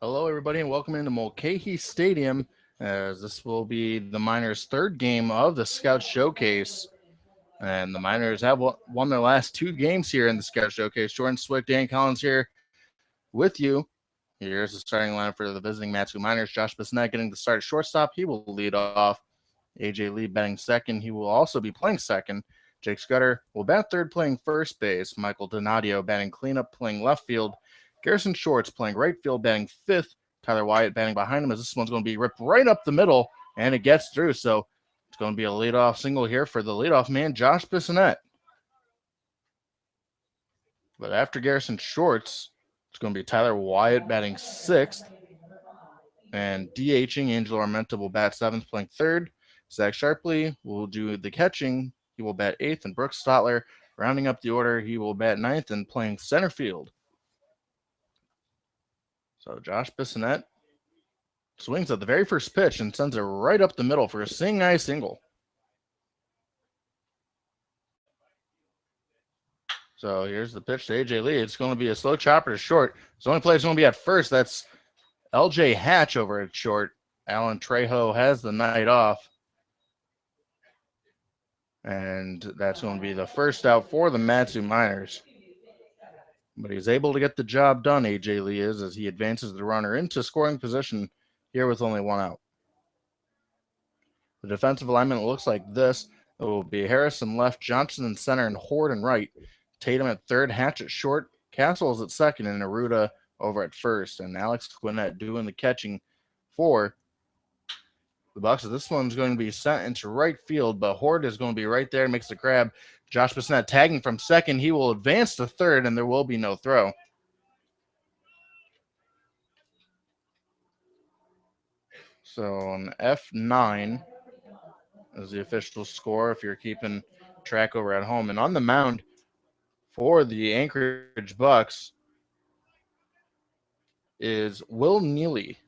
Hello, everybody, and welcome into Mulcahy Stadium, as this will be the Miners' third game of the Scout Showcase. And the Miners have won their last two games here in the Scout Showcase. Jordan Swick, Dan Collins here with you. Here's the starting lineup for the visiting Matsu Miners. Josh Bissonnette getting the start at shortstop. He will lead off. AJ Lee batting second. He will also be playing second. Jake Scudder will bat third, playing first base. Michael Donadio batting cleanup, playing left field. Garrison Shorts playing right field, batting fifth. Tyler Wyatt batting behind him, as this one's going to be ripped right up the middle, and it gets through. So it's going to be a leadoff single here for the leadoff man, Josh Bissonnette. But after Garrison Shorts, it's going to be Tyler Wyatt batting sixth. And DHing, Angelo Armenta will bat seventh, playing third. Zach Sharpley will do the catching. He will bat eighth. And Brooks Stotler, rounding up the order, he will bat ninth and playing center field. So Josh Bissonnette swings at the very first pitch and sends it right up the middle for a seeing-eye single. So here's the pitch to AJ Lee. It's going to be a slow chopper to short. The only player is going to be at first. That's LJ Hatch over at short. Alan Trejo has the night off. And that's going to be the first out for the Matsu Miners. But he's able to get the job done, AJ Lee is, as he advances the runner into scoring position here with only one out. The defensive alignment looks like this. It will be Harrison left, Johnson in center, and Horde in right. Tatum at third, Hatch at short, Castles at second, and Aruda over at first. And Alex Gwinnett doing the catching for the Bucs. This one's going to be sent into right field, but Horde is going to be right there, makes the grab. Josh Bissonnette tagging from second. He will advance to third, and there will be no throw. So an F9 is the official score if you're keeping track over at home. And on the mound for the Anchorage Bucs is Will Neely.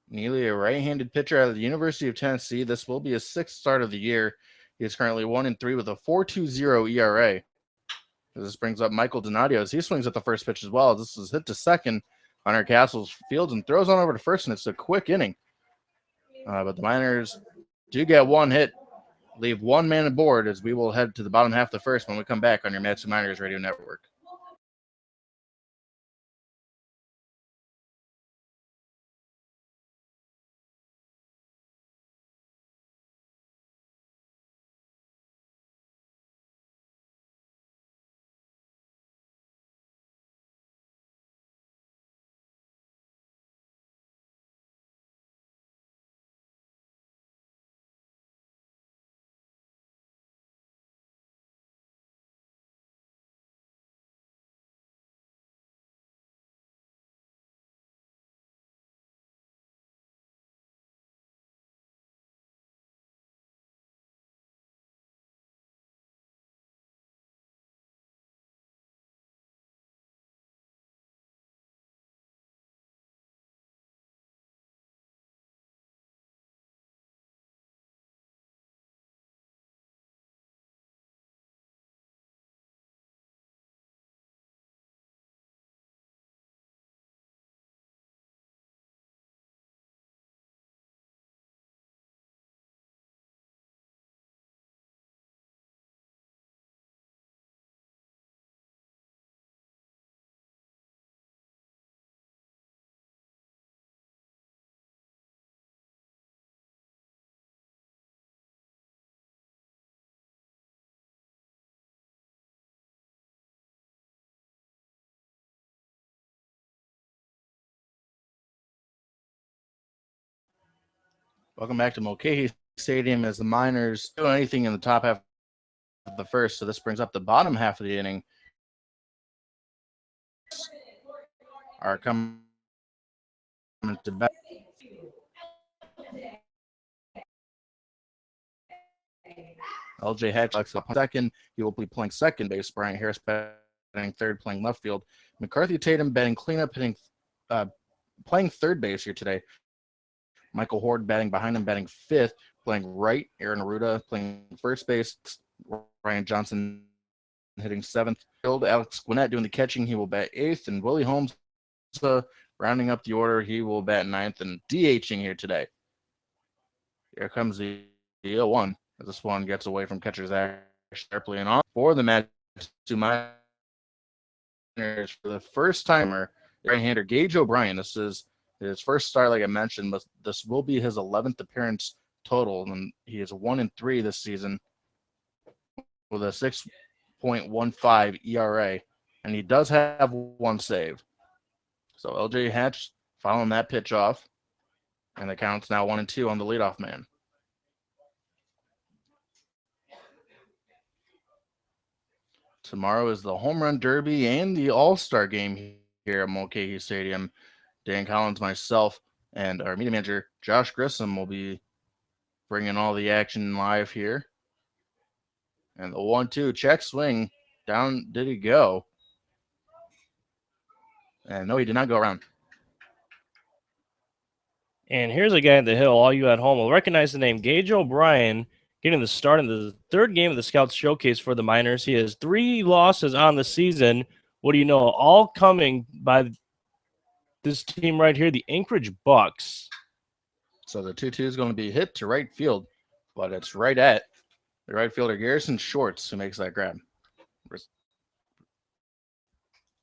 Neely, a right-handed pitcher out of the University of Tennessee. This will be his sixth start of the year. He is currently 1-3 with a 4.20 ERA. This brings up Michael Donadio as he swings at the first pitch as well. This is hit to second. Hunter Castles fields and throws on over to first, and it's a quick inning. But the Miners do get one hit, leave one man aboard, as we will head to the bottom half of the first when we come back on your Matsu Miners Radio Network. Welcome back to Mulcahy Stadium as the Miners do anything in the top half of the first. So this brings up the bottom half of the inning. Are coming to bat. LJ Hatch up second. He will be playing second base. Brian Harris batting third, playing left field. McCarthy Tatum batting cleanup, playing third base here today. Michael Horde batting behind him, batting fifth, playing right. Aaron Aruda playing first base. Ryan Johnson hitting seventh. Alex Gwinnett doing the catching. He will bat eighth. And Willie Holmes rounding up the order. He will bat ninth and DHing here today. Here comes the 0-1. This one gets away from catcher Zach sharply and on for the Matsu Miners for the first timer, right-hander Gage O'Brien. This is his first start, like I mentioned, but this will be his 11th appearance total, and he is 1-3 this season with a 6.15 ERA, and he does have one save. So LJ Hatch following that pitch off, and the count's now 1-2 on the leadoff man. Tomorrow is the Home Run Derby and the All-Star Game here at Mulcahy Stadium. Dan Collins, myself, and our media manager, Josh Grissom, will be bringing all the action live here. And the 1-2 check swing. Down did he go? And no, he did not go around. And here's a guy at the hill. All you at home will recognize the name Gage O'Brien, getting the start in the third game of the Scouts Showcase for the Miners. He has 3 losses on the season. What do you know? All coming by this team right here, the Anchorage Bucs. So the 2-2 is going to be hit to right field, but it's right at the right fielder, Garrison Shorts, who makes that grab.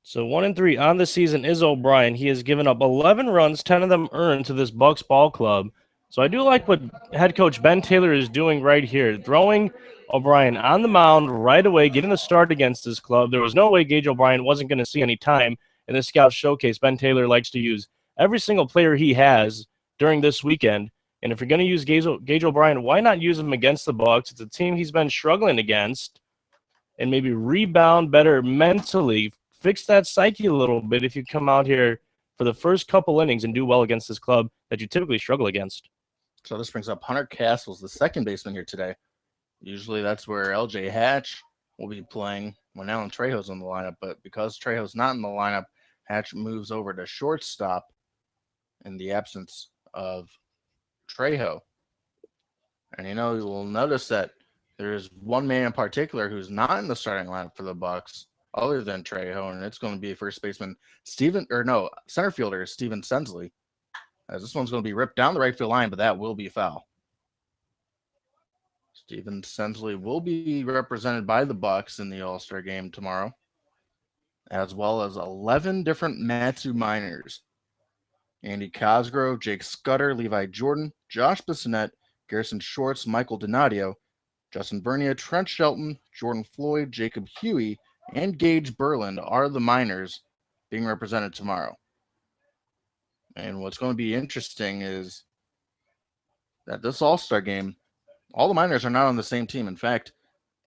So 1-3 on the season is O'Brien. He has given up 11 runs, 10 of them earned to this Bucs ball club. So I do like what head coach Ben Taylor is doing right here, throwing O'Brien on the mound right away, getting the start against this club. There was no way Gage O'Brien wasn't going to see any time in the Scout Showcase. Ben Taylor likes to use every single player he has during this weekend. And if you're going to use Gage O'Brien, why not use him against the Bucs? It's a team he's been struggling against, and maybe rebound better mentally. Fix that psyche a little bit if you come out here for the first couple innings and do well against this club that you typically struggle against. So this brings up Hunter Castles, the second baseman here today. Usually that's where LJ Hatch will be playing when Alan Trejo's in the lineup, but because Trejo's not in the lineup, Hatch moves over to shortstop in the absence of Trejo. And you will notice that there's one man in particular who's not in the starting lineup for the Bucs other than Trejo, and it's going to be first baseman center fielder Steven Sensley. As this one's going to be ripped down the right field line, but that will be foul. Steven Sensley will be represented by the Bucs in the All-Star game tomorrow, as well as 11 different Matsu Miners. Andy Cosgrove, Jake Scudder, Levi Jordan, Josh Bissonette, Garrison Shorts, Michael Donadio, Justin Vernia, Trent Shelton, Jordan Floyd, Jacob Huey, and Gage Berland are the Miners being represented tomorrow. And what's going to be interesting is that this All-Star game, all the Miners are not on the same team. In fact,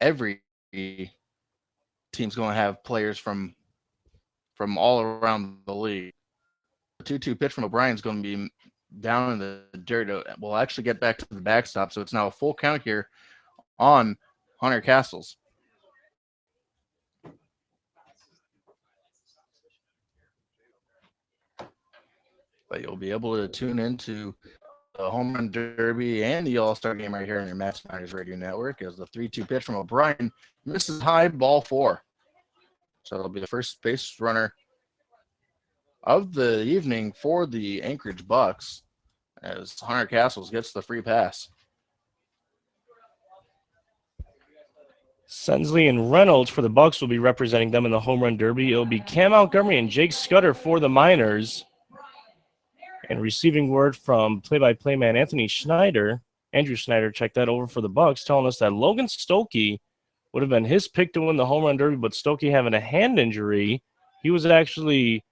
every team's going to have players from all around the league. The 2-2 pitch from O'Brien's going to be down in the dirt. We'll actually get back to the backstop, so it's now a full count here on Hunter Castles. But you'll be able to tune into the Home Run Derby and the All-Star game right here on your Matsu Miners Radio Network as the 3-2 pitch from O'Brien misses high, ball 4. So it'll be the first base runner of the evening for the Anchorage Bucs as Hunter Castles gets the free pass. Sensley and Reynolds for the Bucs will be representing them in the Home Run Derby. It'll be Cam Montgomery and Jake Scudder for the Miners. And receiving word from play-by-play man Andrew Schneider, checked that over for the Bucs, telling us that Logan Stokey would have been his pick to win the Home Run Derby, but Stokey having a hand injury. He was actually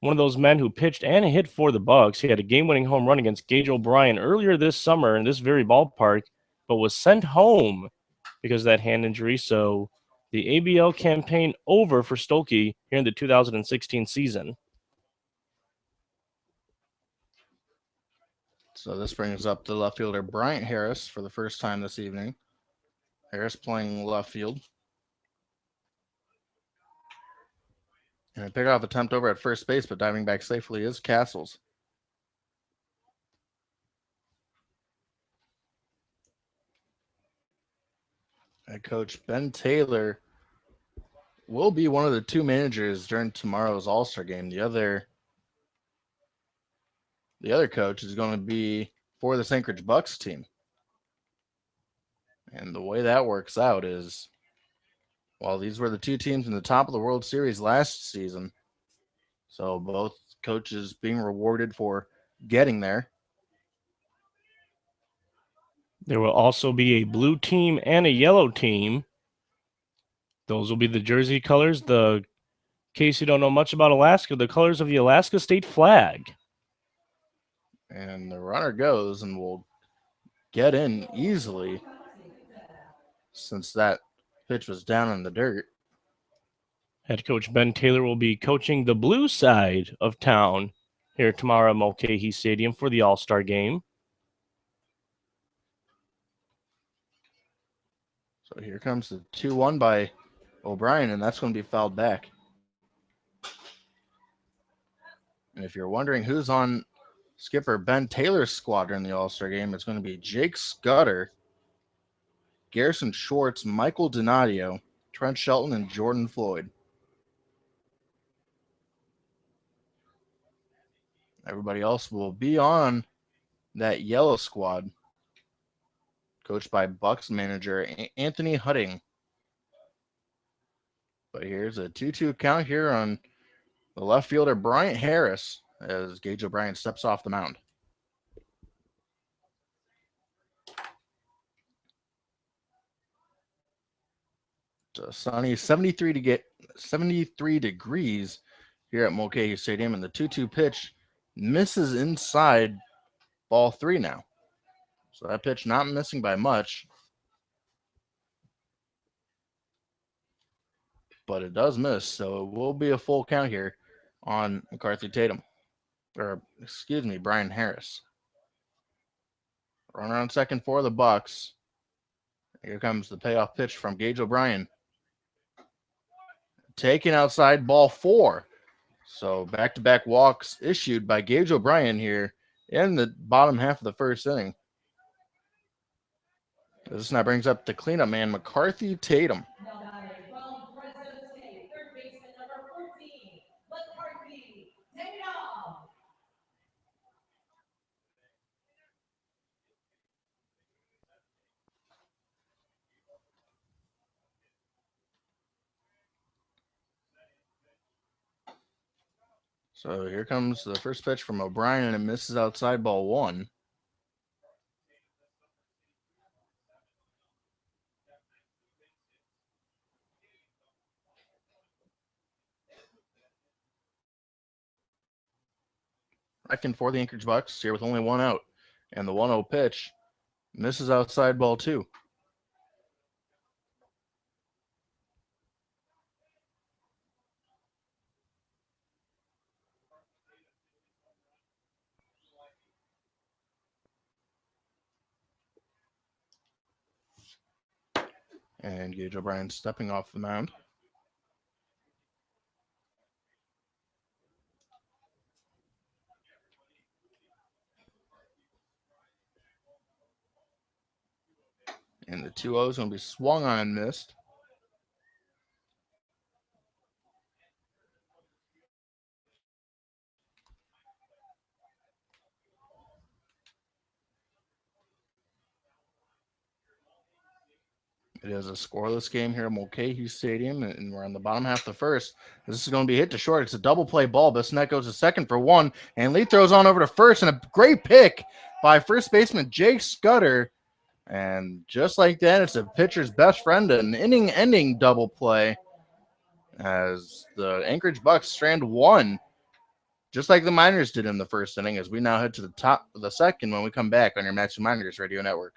one of those men who pitched and hit for the Bucs. He had a game-winning home run against Gage O'Brien earlier this summer in this very ballpark, but was sent home because of that hand injury. So the ABL campaign over for Stokey here in the 2016 season. So this brings up the left fielder Bryant Harris for the first time this evening. Harris playing left field. And a pickoff attempt over at first base, but diving back safely is Castles. Head coach Ben Taylor will be one of the 2 managers during tomorrow's All-Star game. The other The other coach is going to be for this Anchorage Bucs team. And the way that works out is, well, these were the two teams in the top of the World Series last season. So both coaches being rewarded for getting there. There will also be a blue team and a yellow team. Those will be the jersey colors. In case you don't know much about Alaska, the colors of the Alaska state flag. And the runner goes and will get in easily since that pitch was down in the dirt. Head coach Ben Taylor will be coaching the blue side of town here tomorrow at Mulcahy Stadium for the All-Star game. So here comes the 2-1 by O'Brien, and that's going to be fouled back. And if you're wondering who's on skipper Ben Taylor's squad during the All-Star game, it's going to be Jake Scudder, Garrison Schwartz, Michael Donadio, Trent Shelton, and Jordan Floyd. Everybody else will be on that yellow squad, coached by Bucs manager Anthony Hutting. But here's a 2-2 count here on the left fielder Bryant Harris as Gage O'Brien steps off the mound. It's a sunny 73 degrees here at Mulcahy Stadium, and the 2-2 pitch misses inside ball 3 now. So that pitch not missing by much, but it does miss. So it will be a full count here on McCarthy Tatum. Or, excuse me, Brian Harris. Runner on second for the Bucs. Here comes the payoff pitch from Gage O'Brien. Taken outside ball 4. So back-to-back walks issued by Gage O'Brien here in the bottom half of the first inning. This now brings up the cleanup man, McCarthy Tatum. So here comes the first pitch from O'Brien, and it misses outside ball 1. Second for the Anchorage Bucs here with only 1 out. And the 1-0 pitch misses outside ball 2. And Gage O'Brien stepping off the mound. And the 2-0 is going to be swung on and missed. It is a scoreless game here at Mulcahy Stadium, and we're on the bottom half of the first. This is going to be hit to short. It's a double play ball. Bissonnette goes to second for 1, and Lee throws on over to first, and a great pick by first baseman Jake Scudder. And just like that, it's a pitcher's best friend, an inning-ending double play as the Anchorage Bucs strand 1, just like the Miners did in the first inning, as we now head to the top of the second when we come back on your Matching Miners Radio Network.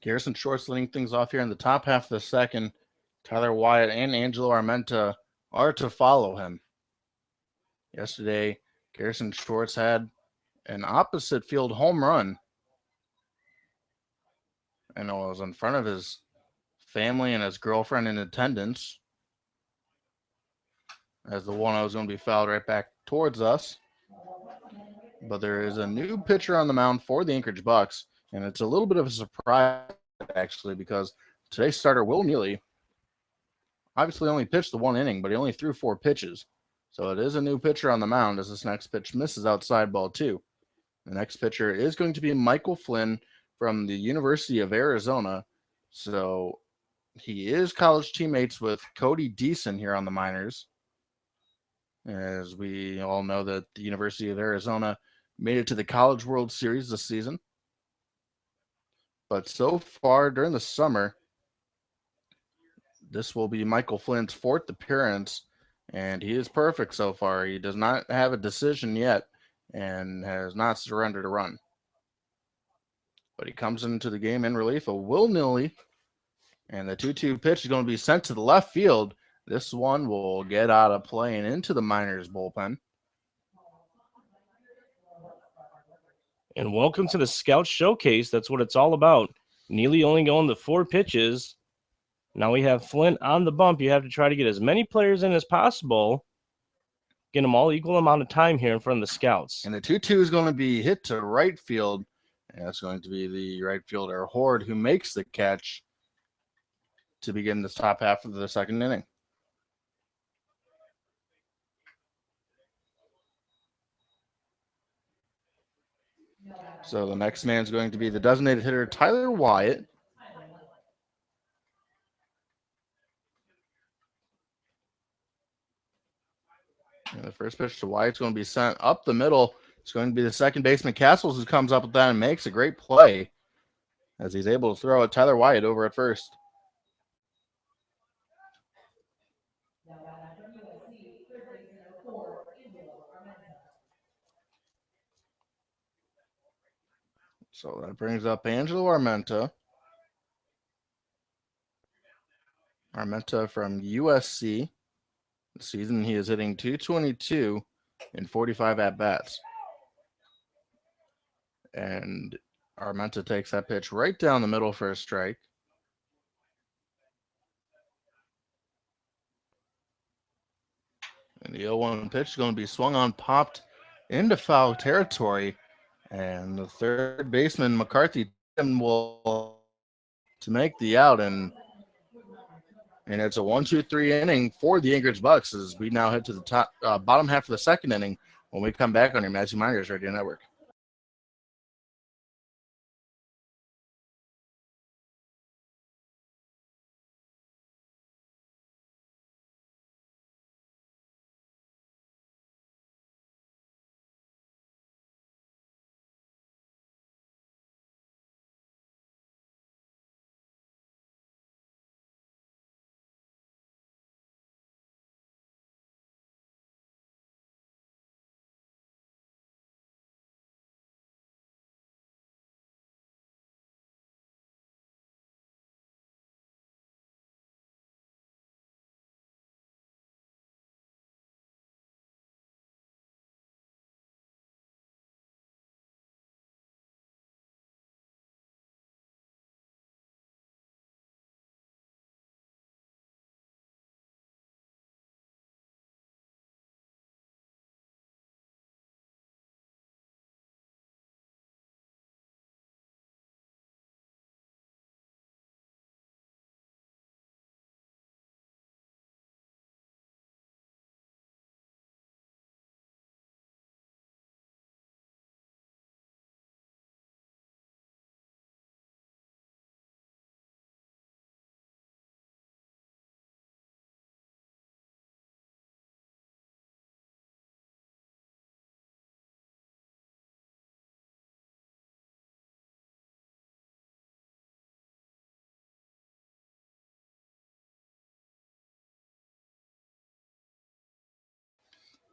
Garrison Shorts leading things off here in the top half of the second. Tyler Wyatt and Angelo Armenta are to follow him. Yesterday, Garrison Shorts had an opposite field home run, and it was in front of his family and his girlfriend in attendance, as the 1-0 is going to be fouled right back towards us. But there is a new pitcher on the mound for the Anchorage Bucs, and it's a little bit of a surprise, actually, because today's starter, Will Neely, obviously only pitched the 1 inning, but he only threw 4 pitches. So it is a new pitcher on the mound as this next pitch misses outside ball 2. The next pitcher is going to be Michael Flynn from the University of Arizona. So he is college teammates with Cody Deason here on the minors. As we all know that the University of Arizona made it to the College World Series this season. But so far during the summer, this will be Michael Flynn's 4th appearance, and he is perfect so far. He does not have a decision yet and has not surrendered a run. But he comes into the game in relief of Will Neely, and the 2-2 pitch is going to be sent to the left field. This one will get out of play and into the Miners bullpen. And welcome to the Scout Showcase. That's what it's all about. Neely only going to 4 pitches. Now we have Flint on the bump. You have to try to get as many players in as possible. Get them all equal amount of time here in front of the Scouts. And the 2-2 is going to be hit to right field. And that's going to be the right fielder, Horde, who makes the catch to begin the top half of the second inning. So the next man is going to be the designated hitter, Tyler Wyatt. And the first pitch to Wyatt's going to be sent up the middle. It's going to be the second baseman, Castles, who comes up with that and makes a great play as he's able to throw it Tyler Wyatt over at first. So that brings up Angelo Armenta. Armenta from USC. This season he is hitting .222 in 45 at-bats. And Armenta takes that pitch right down the middle for a strike. And the 0-1 pitch is going to be swung on, popped into foul territory. And the third baseman, McCarthy, will to make the out. And it's a 1-2-3 inning for the Anchorage Bucs as we now head to the bottom half of the second inning when we come back on your Matthew Miners Radio Network.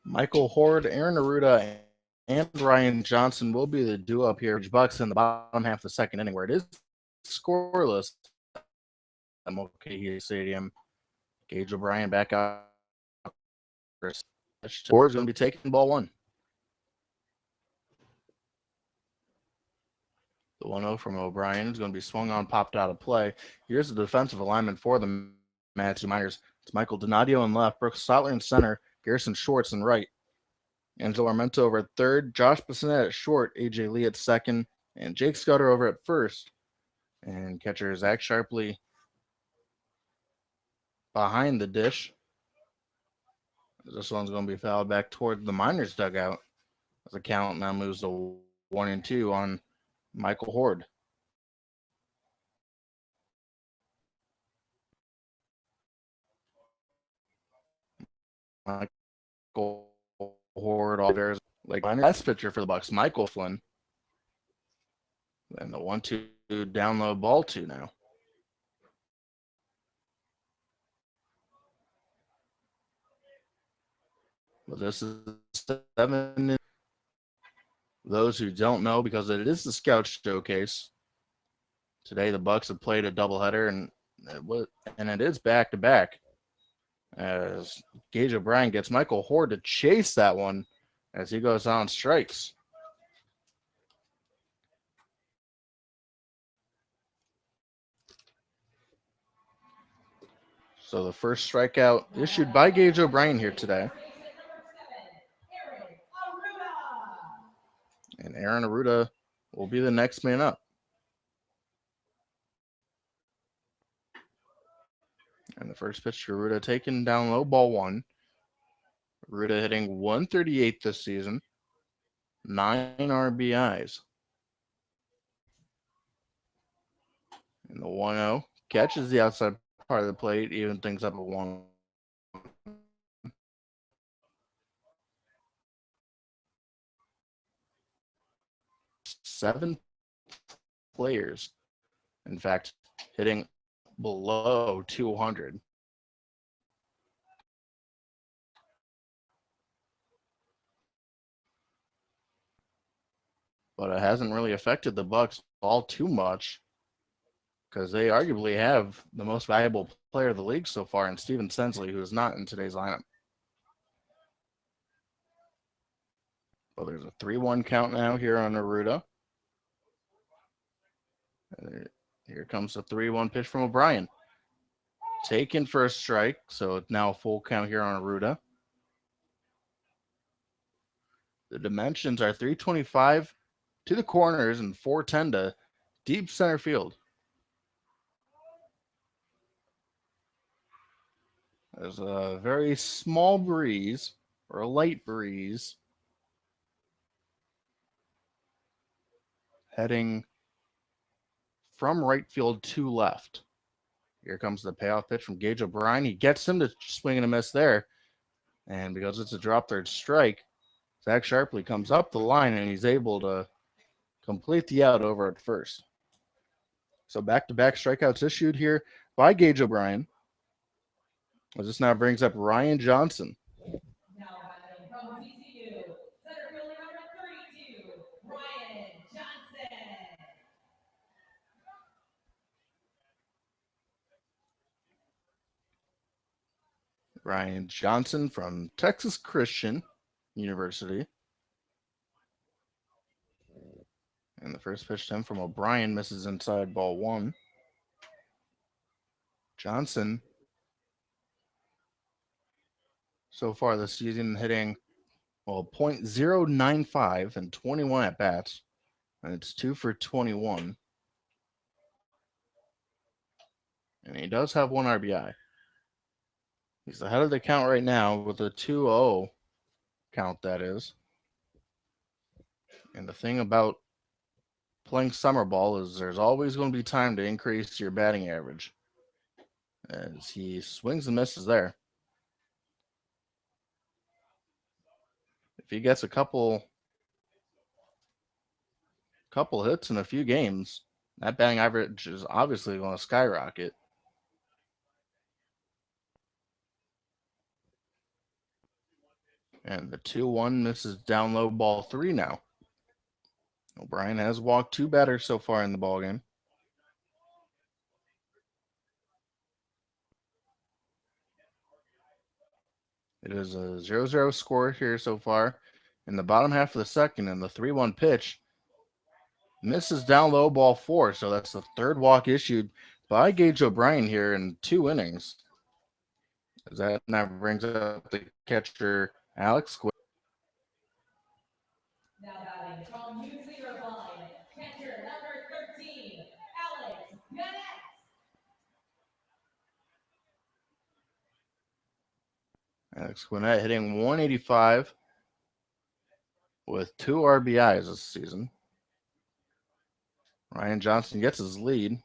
Michael Horde, Aaron Aruda, and Ryan Johnson will be the duo up here. Bucs in the bottom half of the second inning, where it is scoreless at Mulcahy Stadium. Gage O'Brien back out. Score is going to be taking ball one. The 1-0 from O'Brien is going to be swung on, popped out of play. Here's the defensive alignment for the Manitou Miners. It's Michael Donadio in left, Brooks Stotler in center, Garrison Schwartz in right. Angelo Armento over at third, Josh Bissonette at short, AJ Lee at second, and Jake Scudder over at first. And catcher Zach Sharpley behind the dish. This one's going to be fouled back toward the Miners dugout. As the count now moves to 1-2 on Michael Horde. Michael Horde, all bears like last pitcher for the Bucs, Michael Flynn. And the 1-2 down low ball two now. But this is 7. Those who don't know, because it is the Scout Showcase. Today the Bucs have played a doubleheader, and it is back to back. As Gage O'Brien gets Michael Horde to chase that one as he goes on strikes. So the first strikeout issued by Gage O'Brien here today. And Aaron Arruda will be the next man up. And the first pitch to Arruda taken down low, ball one. Arruda hitting 138 this season, 9 RBIs. And the 1-0 catches the outside part of the plate, even things up at 1. Seven players, in fact, hitting below 200. But it hasn't really affected the Bucs all too much, because they arguably have the most valuable player of the league so far in Steven Sensley, who is not in today's lineup. But there's a 3-1 count now here on Arruda. Here comes the 3-1 pitch from O'Brien. Taken for a strike, so it's now a full count here on Arruda. The dimensions are 325 to the corners and 410 to deep center field. There's a very small breeze, or a light breeze, heading from right field to left. Here comes the payoff pitch from Gage O'Brien. He gets him to swing and a miss there. And because it's a drop third strike, Zach Sharpley comes up the line and he's able to complete the out over at first. So back-to-back strikeouts issued here by Gage O'Brien. As this now brings up Ryan Johnson. Ryan Johnson from Texas Christian University. And the first pitch to him from O'Brien misses inside ball one. Johnson, so far this season, hitting, .095 and 21 at-bats. And it's 2 for 21. And he does have 1 RBI. He's ahead of the count right now with a 2-0 count, that is. And the thing about playing summer ball is there's always going to be time to increase your batting average. As he swings and misses there. If he gets a couple hits in a few games, that batting average is obviously going to skyrocket. And the 2-1 misses down low, ball 3 now. O'Brien has walked 2 batters so far in the ballgame. It is a 0-0 score here so far. In the bottom half of the second, and the 3-1 pitch misses down low, ball four. So that's the third walk issued by Gage O'Brien here in 2 innings. As that now brings up the catcher, Alex Quinn. Now batting from New Irvine, catcher number 13, Alex Gannett. Alex Gwinnett hitting 185 with 2 RBIs this season. Ryan Johnson gets his lead.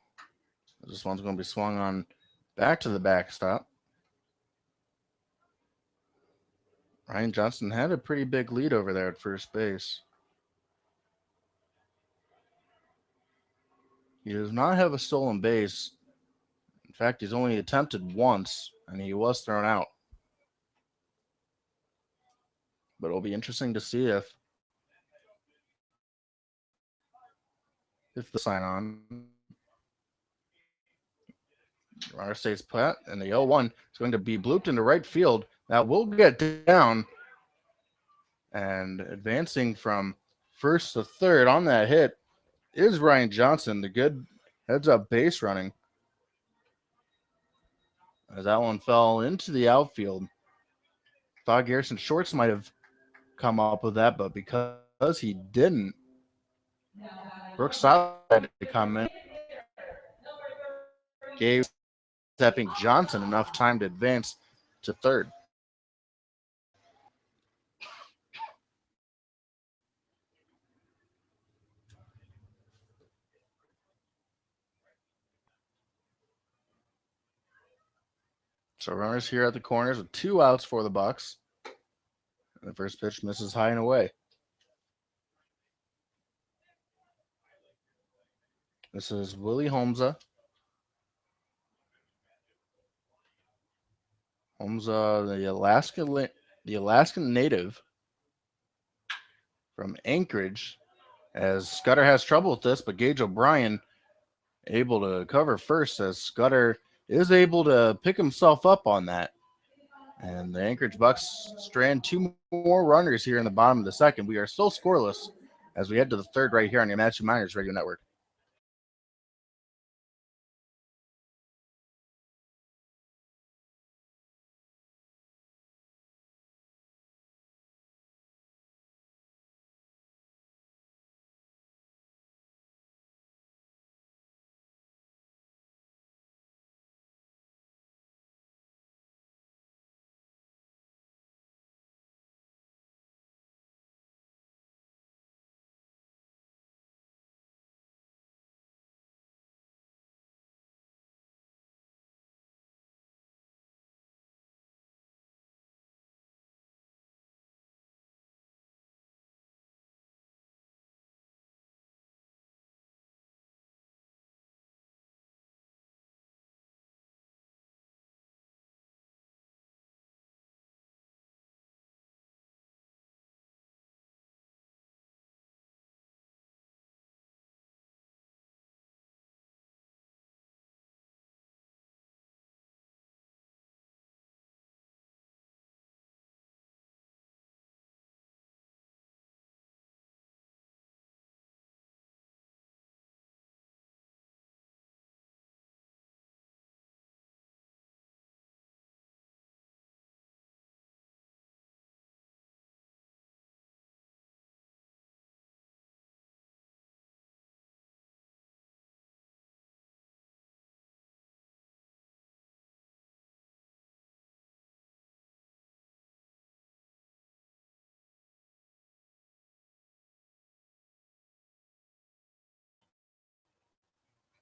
This one's going to be swung on back to the backstop. Ryan Johnson had a pretty big lead over there at first base. He does not have a stolen base. In fact, he's only attempted once, and he was thrown out. But it'll be interesting to see if the sign on. Runner stays put, and the 0-1 is going to be blooped into right field. That will get down, and advancing from first to third on that hit is Ryan Johnson, the good heads-up base running. As that one fell into the outfield. Thought Garrison Shorts might have come up with that, but because he didn't, Brooks Siler had to come in. Gave stepping Johnson enough time to advance to third. So runners here at the corners with 2 outs for the Bucs. And the first pitch misses high and away. This is Willie Holmza. Holmza, the Alaskan native from Anchorage. As Scudder has trouble with this, but Gage O'Brien able to cover first as Scudder is able to pick himself up on that. And the Anchorage Bucs strand 2 more runners here in the bottom of the second. We are still scoreless as we head to the third right here on your Match Miners Radio Network.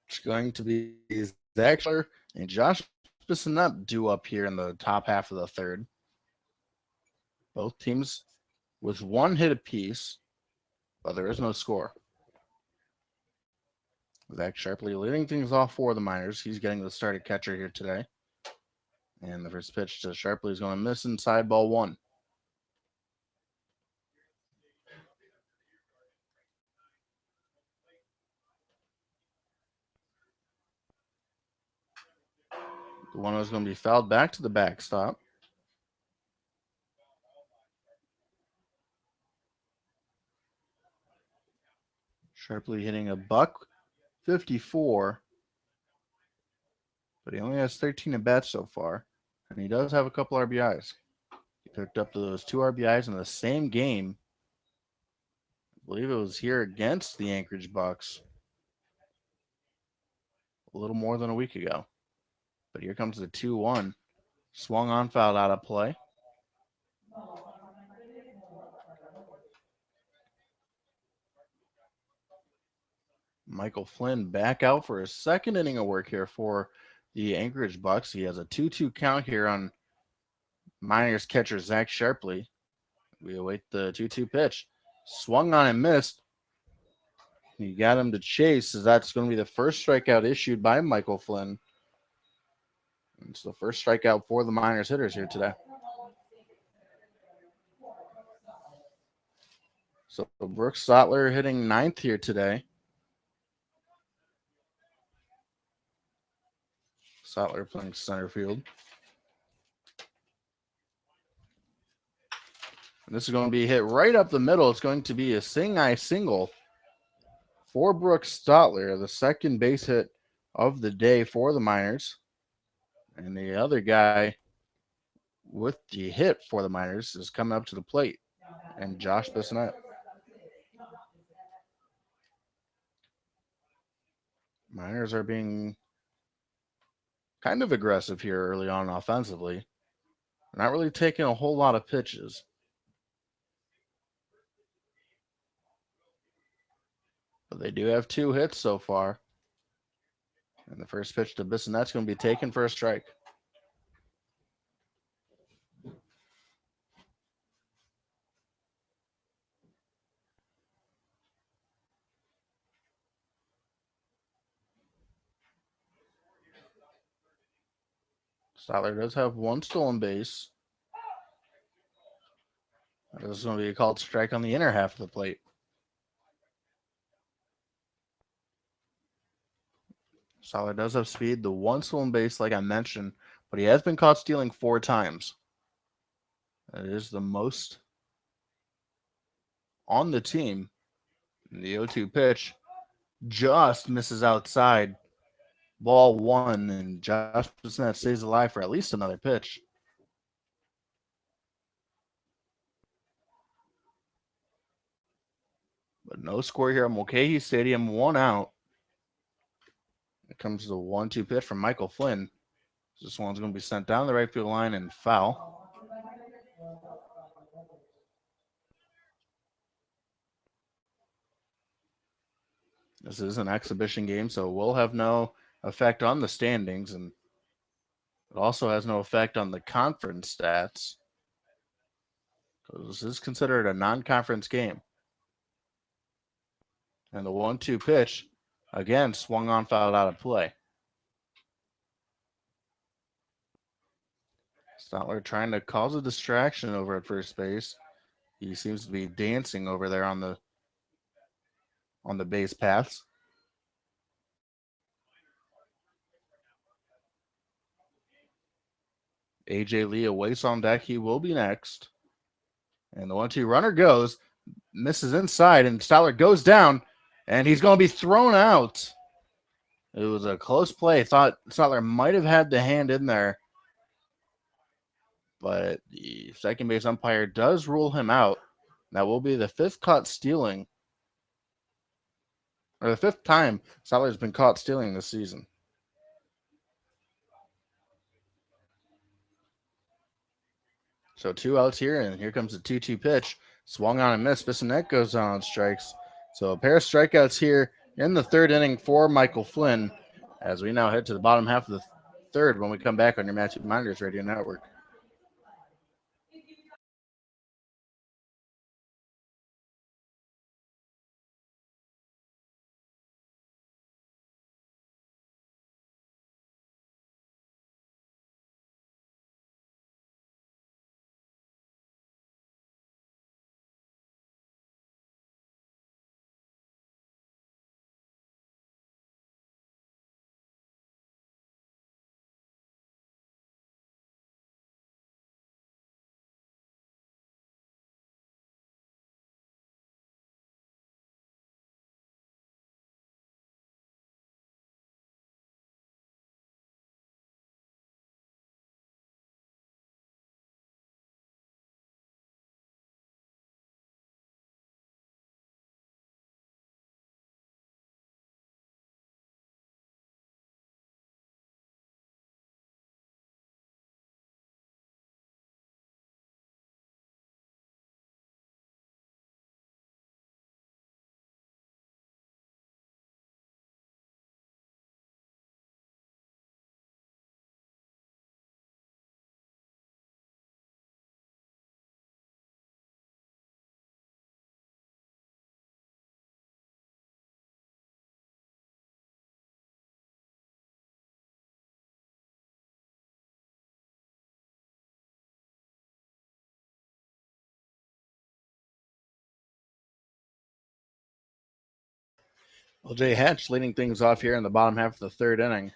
It's going to be Zach Schiller and Josh Bissonnette due up here in the top half of the third. Both teams with 1 hit apiece, but there is no score. Zach Sharpley leading things off for the Miners. He's getting the starting catcher here today. And the first pitch to Sharpley is going to miss inside ball 1. The one was going to be fouled back to the backstop. Sharply hitting a buck 54, but he only has 13 at bats so far, and he does have a couple RBIs. He picked up those 2 RBIs in the same game. I believe it was here against the Anchorage Bucs a little more than a week ago. But here comes the 2-1. Swung on, fouled out of play. Michael Flynn back out for his second inning of work here for the Anchorage Bucs. He has a 2-2 count here on Miners catcher Zach Sharpley. We await the 2-2 pitch. Swung on and missed. He got him to chase, as that's going to be the first strikeout issued by Michael Flynn. It's the first strikeout for the Miners hitters here today. So Brooks Stotler hitting 9th here today. Stotler playing center field. And this is going to be hit right up the middle. It's going to be a sing-eye single for Brooks Stotler, the second base hit of the day for the Miners. And the other guy with the hit for the Miners is coming up to the plate, and Josh Bissonette. Miners are being kind of aggressive here early on offensively. They're not really taking a whole lot of pitches. But they do have 2 hits so far. And the first pitch to Bissonette's going to be taken for a strike. Stotler does have 1 stolen base. This is going to be a called strike on the inner half of the plate. Stotler does have speed, the 1 stolen base, like I mentioned, but he has been caught stealing 4 times. That is the most on the team. The 0-2 pitch just misses outside. Ball 1, and Josh Bissonette stays alive for at least another pitch. But no score here at Mulcahy Stadium, 1 out. Here comes the 1-2 pitch from Michael Flynn. This one's going to be sent down the right field line and foul. This is an exhibition game, so it will have no effect on the standings, and it also has no effect on the conference stats, because this is considered a non-conference game. And the 1-2 pitch, again, swung on, fouled out of play. Stotler trying to cause a distraction over at first base. He seems to be dancing over there on the base paths. AJ Lee awaits on deck. He will be next. And the 1-2 runner goes, misses inside, and Stotler goes down, and he's going to be thrown out. It was a close play. Thought Stotler might have had the hand in there, but the second base umpire does rule him out. That will be the 5th caught stealing, or the 5th time Stotler's been caught stealing this season. So 2 outs here, and here comes the 2-2 pitch. Swung on and missed. Bissonette goes on strikes. So a pair of strikeouts here in the 3rd inning for Michael Flynn, as we now head to the bottom half of the 3rd when we come back on your Matthew Miners Radio Network. LJ Hatch leading things off here in the bottom half of the third inning.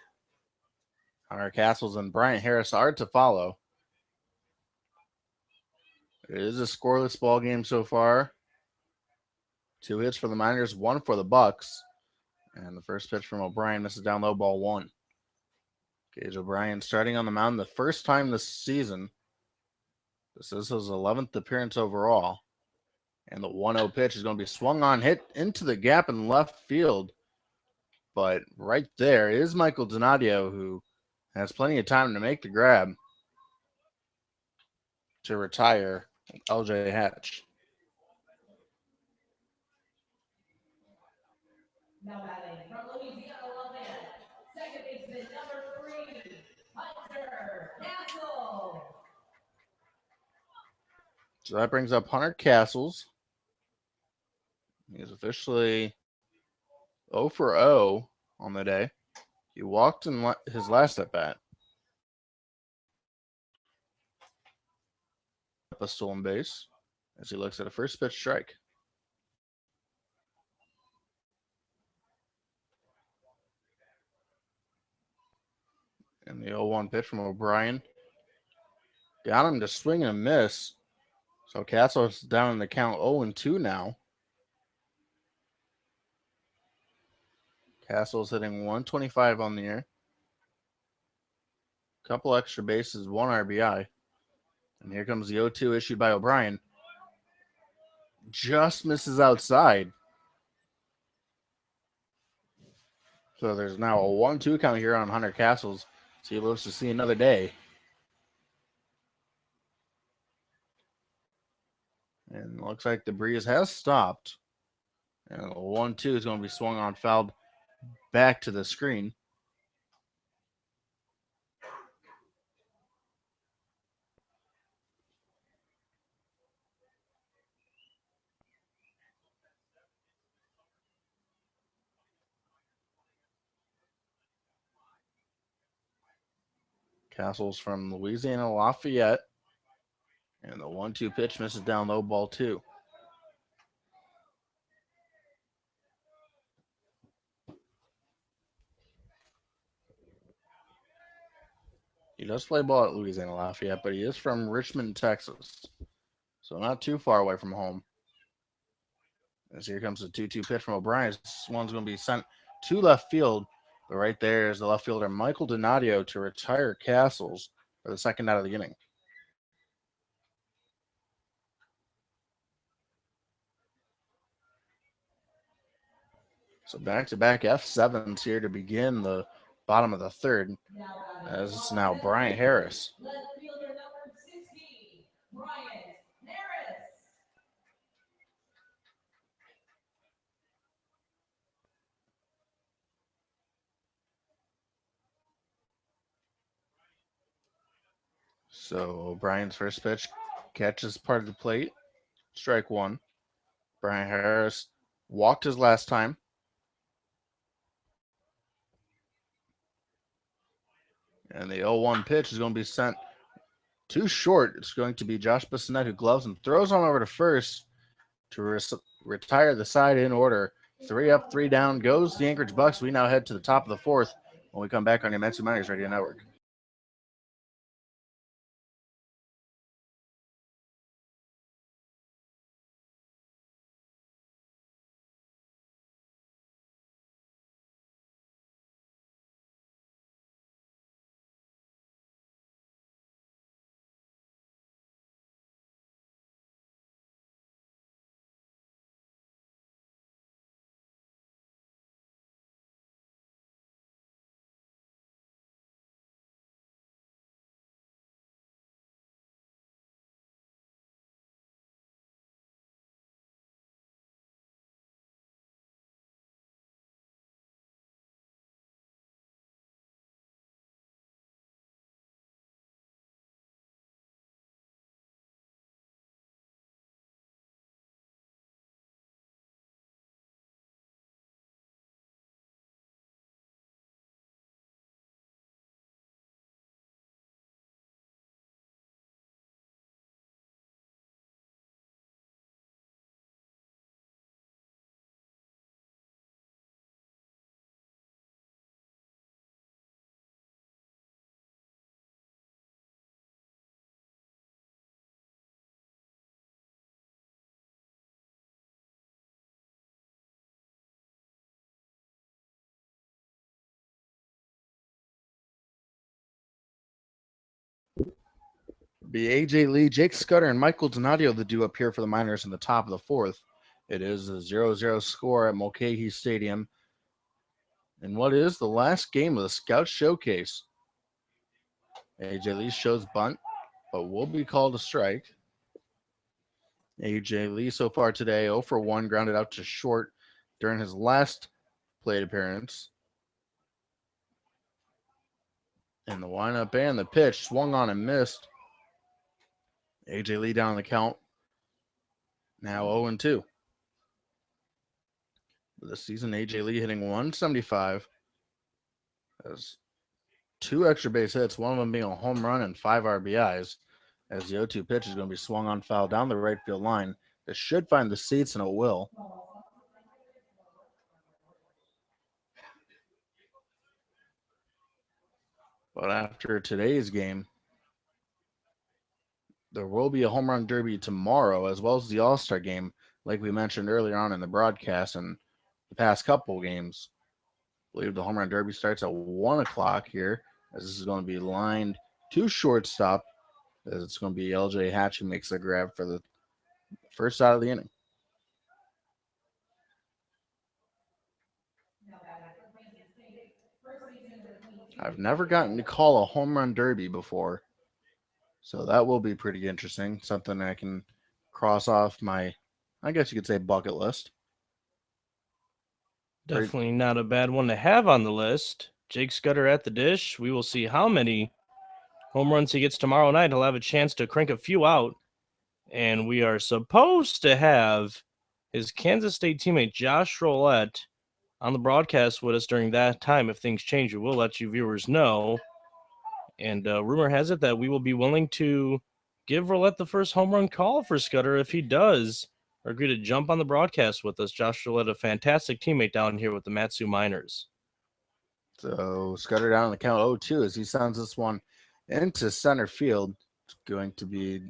Hunter Castles and Bryant Harris are to follow. It is a scoreless ball game so far. 2 hits for the Miners, 1 for the Bucs. And the first pitch from O'Brien misses down low, ball 1. Gage O'Brien starting on the mound the first time this season. This is his 11th appearance overall. And the 1-0 pitch is going to be swung on, hit into the gap in left field. But right there is Michael Donadio, who has plenty of time to make the grab to retire LJ Hatch. Now batting from Louisiana Lafayette, second baseman number 3, Hunter Castle. So that brings up Hunter Castles. He's officially 0 for 0 on the day. He walked in his last at bat. A stolen base as he looks at a first pitch strike. And the 0-1 pitch from O'Brien. Got him to swing and a miss. So Castle's down in the count 0-2 now. Castle's hitting 125 on the year. Couple extra bases, 1 RBI. And here comes the 0-2 issued by O'Brien. Just misses outside. So there's now a 1-2 count here on Hunter Castles. So he looks to see another day. And looks like the breeze has stopped. And the 1-2 is going to be swung on, fouled back to the screen. Castles from Louisiana Lafayette. And the 1-2 pitch misses down low, ball 2. He does play ball at Louisiana Lafayette, but he is from Richmond, Texas. So not too far away from home. As here comes the 2-2 pitch from O'Brien. This one's going to be sent to left field. But right there is the left fielder, Michael Donadio, to retire Castles for the second out of the inning. So back-to-back F7s here to begin the bottom of the third. As it's now Bryant Harris. Left fielder number 16, Bryant Harris. So O'Brien's first pitch catches part of the plate. Strike 1. Bryant Harris walked his last time. And the 0-1 pitch is going to be sent too short. It's going to be Josh Bissonette who gloves and throws on over to first to retire the side in order. 3 up, 3 down goes the Anchorage Bucs. We now head to the top of the fourth when we come back on your Metsu Miners Radio Network. Be AJ Lee, Jake Scudder, and Michael Donadio the duo up here for the Miners in the top of the fourth. It is a 0-0 score at Mulcahy Stadium. And what is the last game of the Scout Showcase? AJ Lee shows bunt, but will be called a strike. AJ Lee so far today 0 for 1, grounded out to short during his last plate appearance. And the windup and the pitch swung on and missed. AJ Lee down the count. Now 0-2. This season, AJ Lee hitting 175. Has 2 extra base hits, one of them being a home run and 5 RBIs. As the 0-2 pitch is going to be swung on foul down the right field line. It should find the seats, and it will. But after today's game, there will be a home run derby tomorrow, as well as the All-Star game, like we mentioned earlier on in the broadcast and the past couple games. I believe the home run derby starts at 1 o'clock here, as this is going to be lined to shortstop, as it's going to be LJ Hatch who makes the grab for the first out of the inning. I've never gotten to call a home run derby before, so that will be pretty interesting. Something I can cross off my, I guess you could say, bucket list. Definitely not a bad one to have on the list. Jake Scudder at the dish. We will see how many home runs he gets tomorrow night. He'll have a chance to crank a few out. And we are supposed to have his Kansas State teammate Josh Roulette on the broadcast with us during that time. If things change, we will let you viewers know. And rumor has it that we will be willing to give Roulette the first home run call for Scudder if he does agree to jump on the broadcast with us. Josh Roulette, a fantastic teammate down here with the Matsu Miners. So Scudder down on the count 0-2 as he sends this one into center field. It's going to be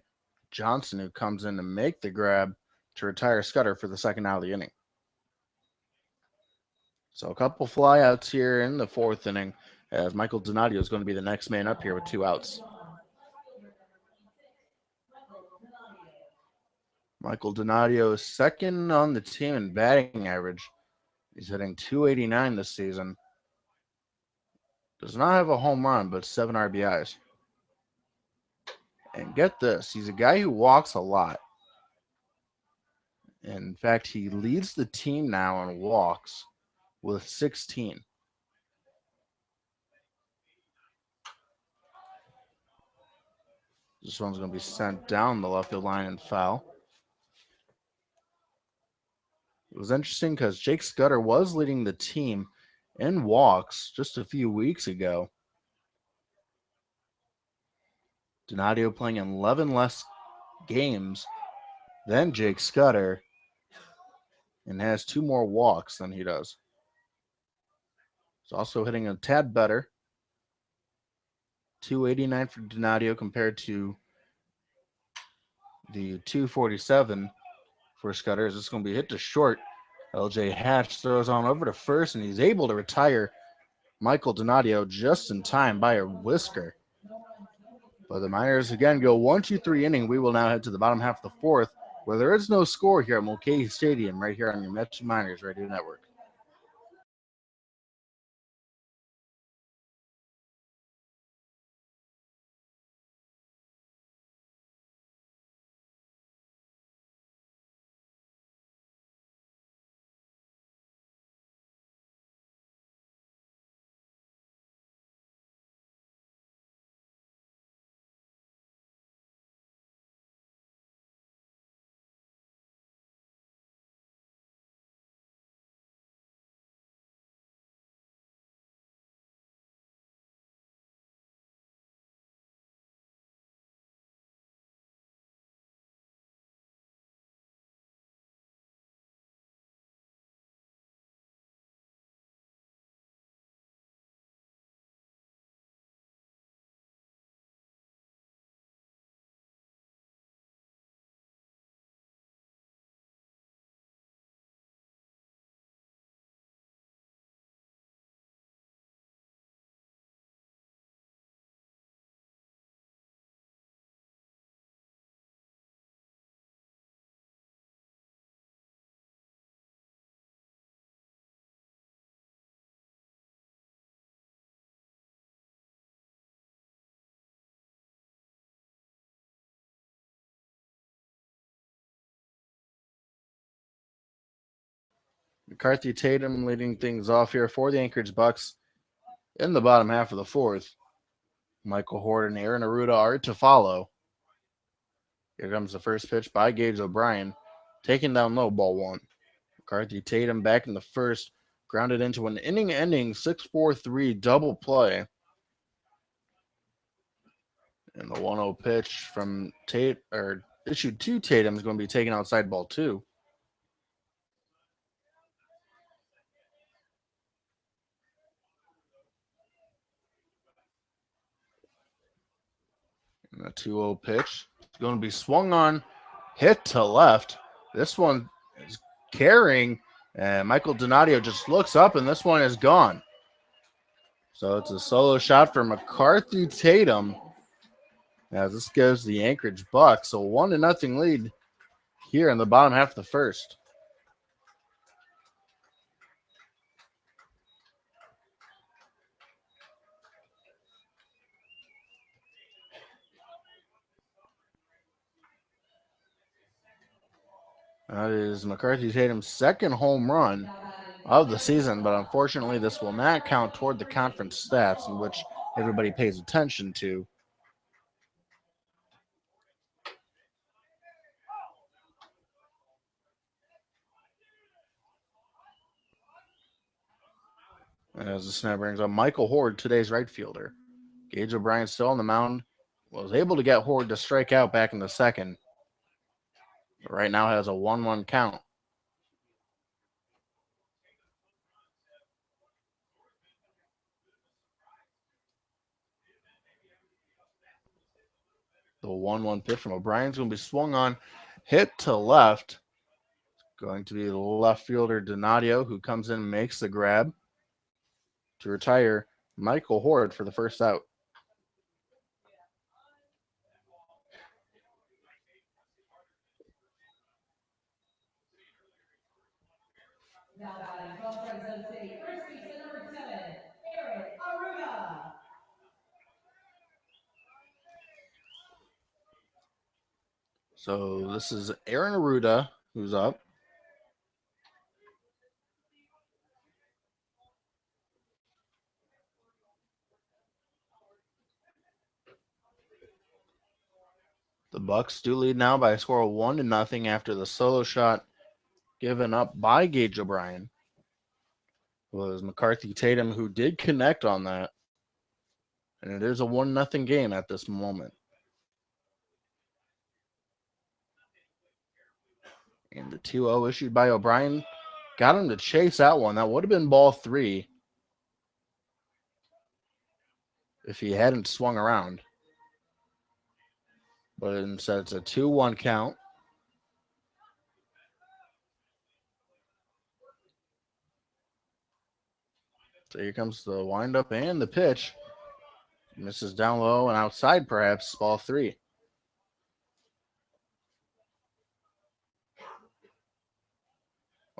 Johnson who comes in to make the grab to retire Scudder for the second out of the inning. So a couple flyouts here in the fourth inning, as Michael Donadio is going to be the next man up here with 2 outs. Michael Donadio is second on the team in batting average. He's hitting .289 this season. Does not have a home run, but 7 RBIs. And get this, he's a guy who walks a lot. In fact, he leads the team now in walks with 16. This one's going to be sent down the left field line and foul. It was interesting because Jake Scudder was leading the team in walks just a few weeks ago. Donadio playing 11 less games than Jake Scudder and has 2 more walks than he does. He's also hitting a tad better. .289 for Donadio compared to the .247 for Scudder. Is this going to be hit to short? LJ Hatch throws on over to first, and he's able to retire Michael Donadio just in time by a whisker. But the Miners again go 1-2-3 inning. We will now head to the bottom half of the fourth, where there is no score here at Mulcahy Stadium, right here on your Metro Miners Radio Network. McCarthy Tatum leading things off here for the Anchorage Bucs in the bottom half of the fourth. Michael Horde and Aaron Aruda are to follow. Here comes the first pitch by Gage O'Brien, taking down low, ball one. McCarthy Tatum back in the first, grounded into an inning-ending 6-4-3 double play. And the 1-0 pitch from Tate, or issued to Tatum, is going to be taken outside ball two. And the 2-0 pitch is going to be swung on, hit to left. This one is carrying, and Michael Donadio just looks up, and this one is gone. So it's a solo shot for McCarthy Tatum, as this gives the Anchorage Bucs a 1-0 lead here in the bottom half of the first. That is McCarthy Tatum's second home run of the season, but unfortunately this will not count toward the conference stats in which everybody pays attention to. As the snap brings up Michael Horde, today's right fielder. Gage O'Brien still on the mound, was able to get Horde to strike out back in the second, but right now has a 1-1 count. The 1-1 pitch from O'Brien's going to be swung on, hit to left. Going to be the left fielder Donadio, who comes in and makes the grab to retire Michael Horde for the first out. Now batting from Fresno State, first baseman number 7, Aaron Aruda. So this is Aaron Aruda who's up. The Bucs do lead now by a score of 1-0 after the solo shot given up by Gage O'Brien. It was McCarthy Tatum who did connect on that. And it is a 1-0 game at this moment. And the 2-0 issued by O'Brien got him to chase that one. That would have been ball three if he hadn't swung around. But instead it's a 2-1 count. So here comes the windup and the pitch. Misses down low and outside, perhaps, ball three.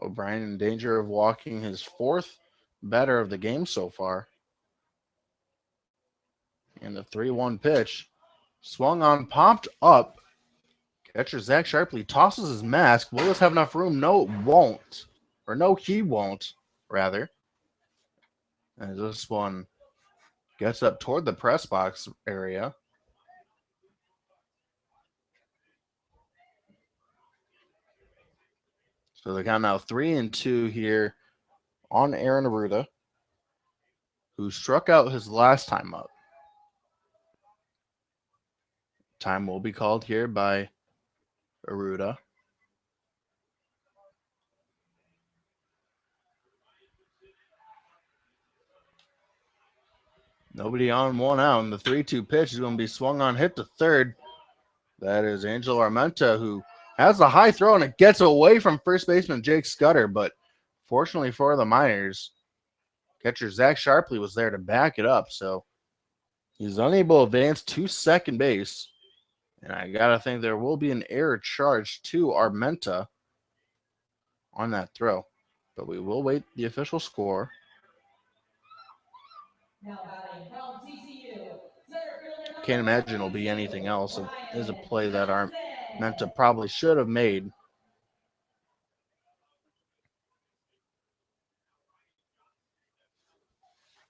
O'Brien in danger of walking his fourth batter of the game so far. And the 3-1 pitch swung on, popped up. Catcher Zach Sharpley tosses his mask. Will this have enough room? No, it won't. Or no, he won't, rather. And this one gets up toward the press box area. So they got now 3-2 here on Aaron Aruda, who struck out his last time up. Time will be called here by Aruda. Nobody on, one out, and the 3-2 pitch is going to be swung on, hit to third. That is Angelo Armenta, who has a high throw, and it gets away from first baseman Jake Scudder, but fortunately for the Miners, catcher Zach Sharpley was there to back it up, so he's unable to advance to second base. And I got to think there will be an error charged to Armenta on that throw. But we will wait the official score. Now batting from TCU, center fielder Can't imagine it'll be anything else. It is a play that Armenta probably should have made.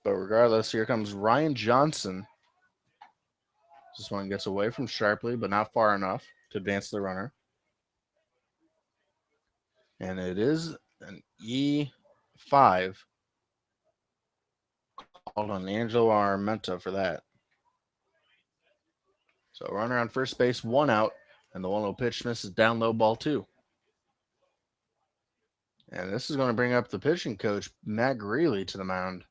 But regardless, here comes Ryan Johnson. This one gets away from Sharpley, but not far enough to advance the runner. And it is an E5. Called on Angelo Armenta for that. So runner on first base, 1 out, and the 1-0 pitch misses down low, ball 2. And this is going to bring up the pitching coach, Matt Greeley, to the mound.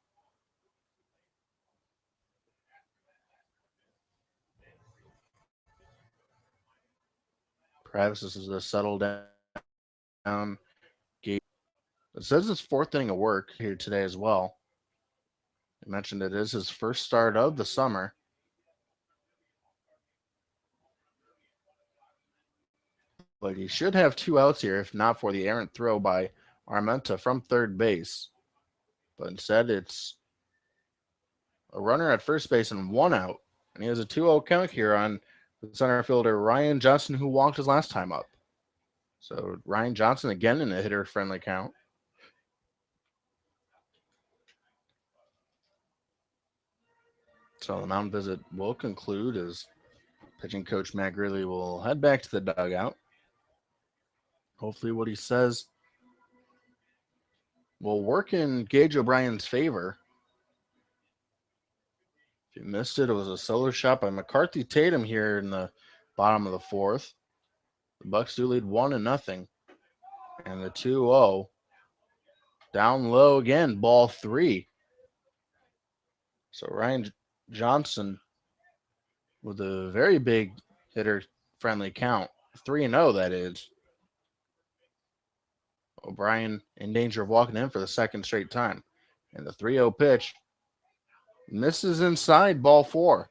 Perhaps this is a settle down game. It says it's 4th inning of work here today as well. I mentioned it is his first start of the summer. But he should have 2 outs here if not for the errant throw by Armenta from third base. But instead it's a runner at first base and 1 out. And he has a 2-0 count here on the center fielder Ryan Johnson, who walked his last time up. So Ryan Johnson again in a hitter-friendly count. So the mound visit will conclude as pitching coach Matt Greeley will head back to the dugout. Hopefully what he says will work in Gage O'Brien's favor. If you missed it, it was a solo shot by McCarthy Tatum here in the bottom of the 4th. The Bucs do lead 1-0. And the 2-0 down low again, ball 3. So Ryan Johnson with a very big hitter-friendly count. 3-0, that is. O'Brien in danger of walking in for the second straight time. And the 3-0 pitch misses inside, ball 4.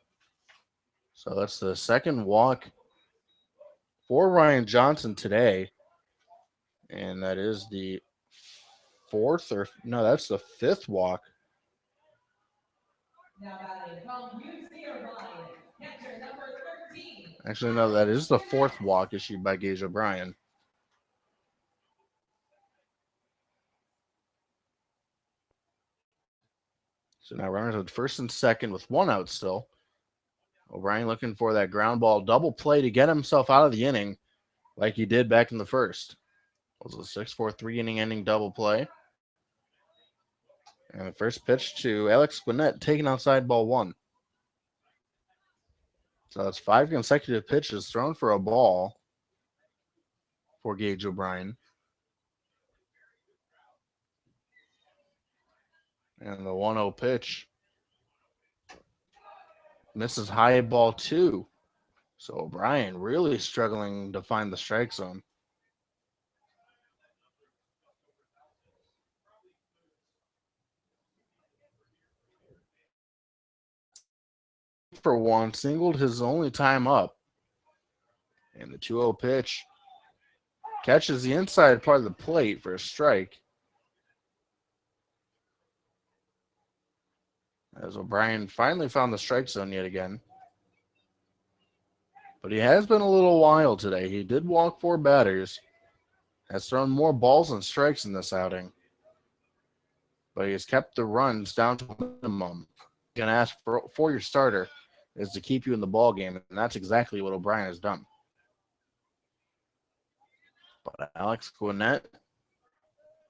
So that's the second walk for Ryan Johnson today. And that is the 4th that's the 5th walk. Now batting from UC Irvine, catcher number 13. Actually, no, that is the 4th walk issued by Gage O'Brien. So now runners at first and second with 1 out still. O'Brien looking for that ground ball double play to get himself out of the inning like he did back in the first. It was a 6-4 3-inning ending double play. And the first pitch to Alex Gwinnett taken outside, ball 1. So that's 5 consecutive pitches thrown for a ball for Gage O'Brien. And the 1-0 pitch misses high, ball 2. So O'Brien really struggling to find the strike zone. For one, singled his only time up. And the 2-0 pitch catches the inside part of the plate for a strike. As O'Brien finally found the strike zone yet again. But he has been a little wild today. He did walk 4 batters. Has thrown more balls than strikes in this outing. But he has kept the runs down to a minimum. You can ask for your starter is to keep you in the ball game, and that's exactly what O'Brien has done. But Alex Gwinnett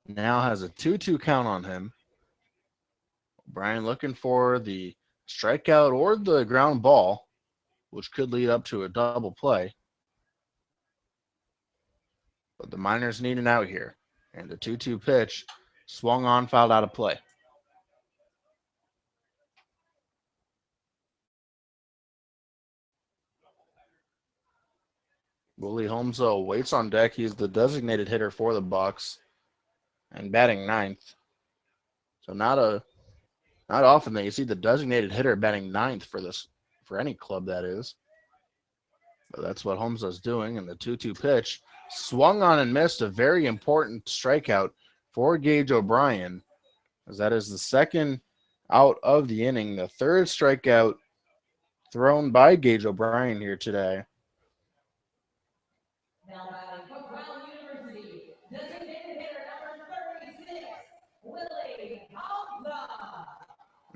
now has a 2-2 count on him. O'Brien looking for the strikeout or the ground ball, which could lead up to a double play. But the Miners need an out here. And the 2-2 pitch swung on, fouled out of play. Willie Holmes, though, waits on deck. He's the designated hitter for the Bucs and batting 9th. So not often that you see the designated hitter batting 9th for any club, that is. But that's what Holmes is doing. And the 2-2 pitch swung on and missed, a very important strikeout for Gage O'Brien, as that is the second out of the inning, the 3rd strikeout thrown by Gage O'Brien here today. Now batting from Brown University, designated hitter number 36, Willie Alza.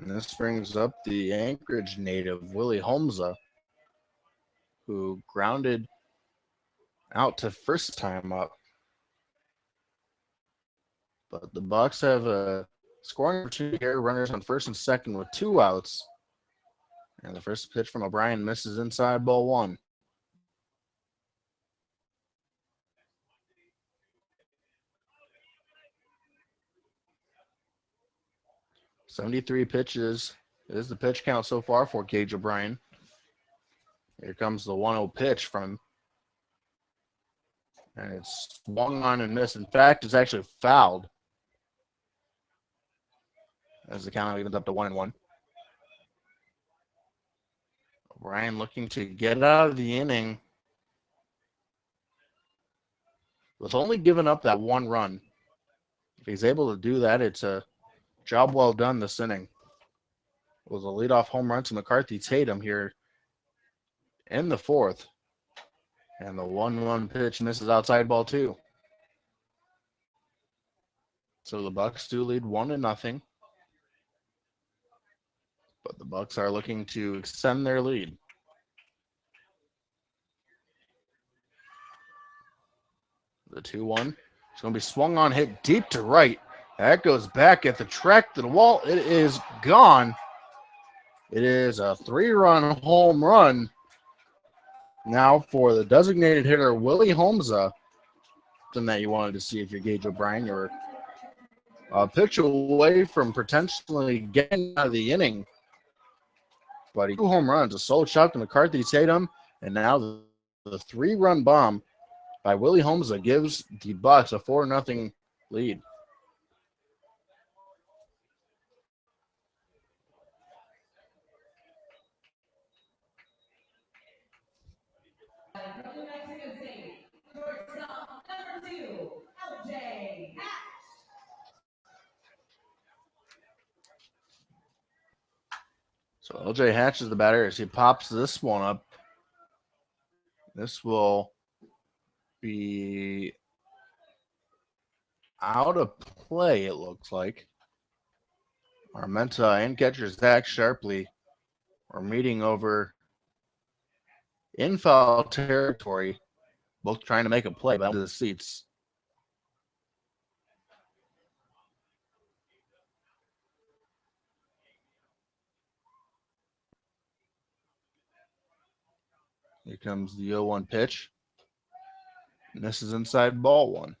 And this brings up the Anchorage native, Willie Holmza, who grounded out to first time up. But the Bucs have a scoring opportunity here. Runners on first and second with 2 outs. And the first pitch from O'Brien misses inside ball 1. "73 pitches is the pitch count so far for Gage O'Brien. Here comes the 1-0 pitch from him. And it's swung on and missed. In fact, it's actually fouled. As the count evens up to 1-1. O'Brien looking to get out of the inning with only giving up that 1 run. If he's able to do that, it's a job well done this inning. It was a leadoff home run to McCarthy Tatum here in the 4th. And the 1-1 pitch misses outside ball 2. So the Bucs do lead 1-0. But the Bucs are looking to extend their lead. The 2-1. It's going to be swung on, hit deep to right. That goes back at the track to the wall. It is gone. It is a 3-run home run now for the designated hitter, Willie Holmza. Something that you wanted to see if you're Gage O'Brien. You're a pitch away from potentially getting out of the inning. But he 2 home runs, a solo shot to McCarthy Tatum, and now the 3-run bomb by Willie Holmza gives the Bucs a 4-0 lead. From the Mexican State, shortstop number 2, LJ Hatch. So LJ Hatch is the batter as he pops this one up. This will be out of play, it looks like. Armenta and catcher Zach Sharpley are meeting over in foul territory, both trying to make a play back to the seats. Here comes the 0-1 pitch. And this is inside ball 1.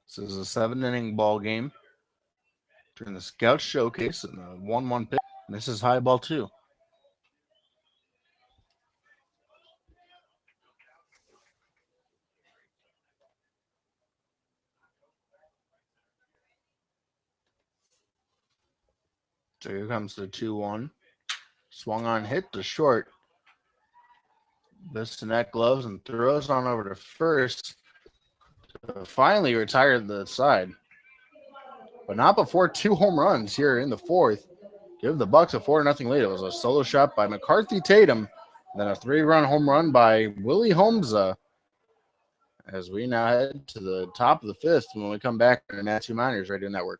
This is a 7-inning ball game during the Scout Showcase, and a 1-1 pitch. And this is high ball 2. So here comes the 2-1. Swung on, hit to short. Bissonette gloves and throws on over to first to finally retire the side. But not before 2 home runs here in the 4th. Give the Bucs a 4-0 lead. It was a solo shot by McCarthy Tatum, then a 3-run home run by Willie Holmza. As we now head to the top of the 5th when we come back on the Nat2 Miners Radio Network.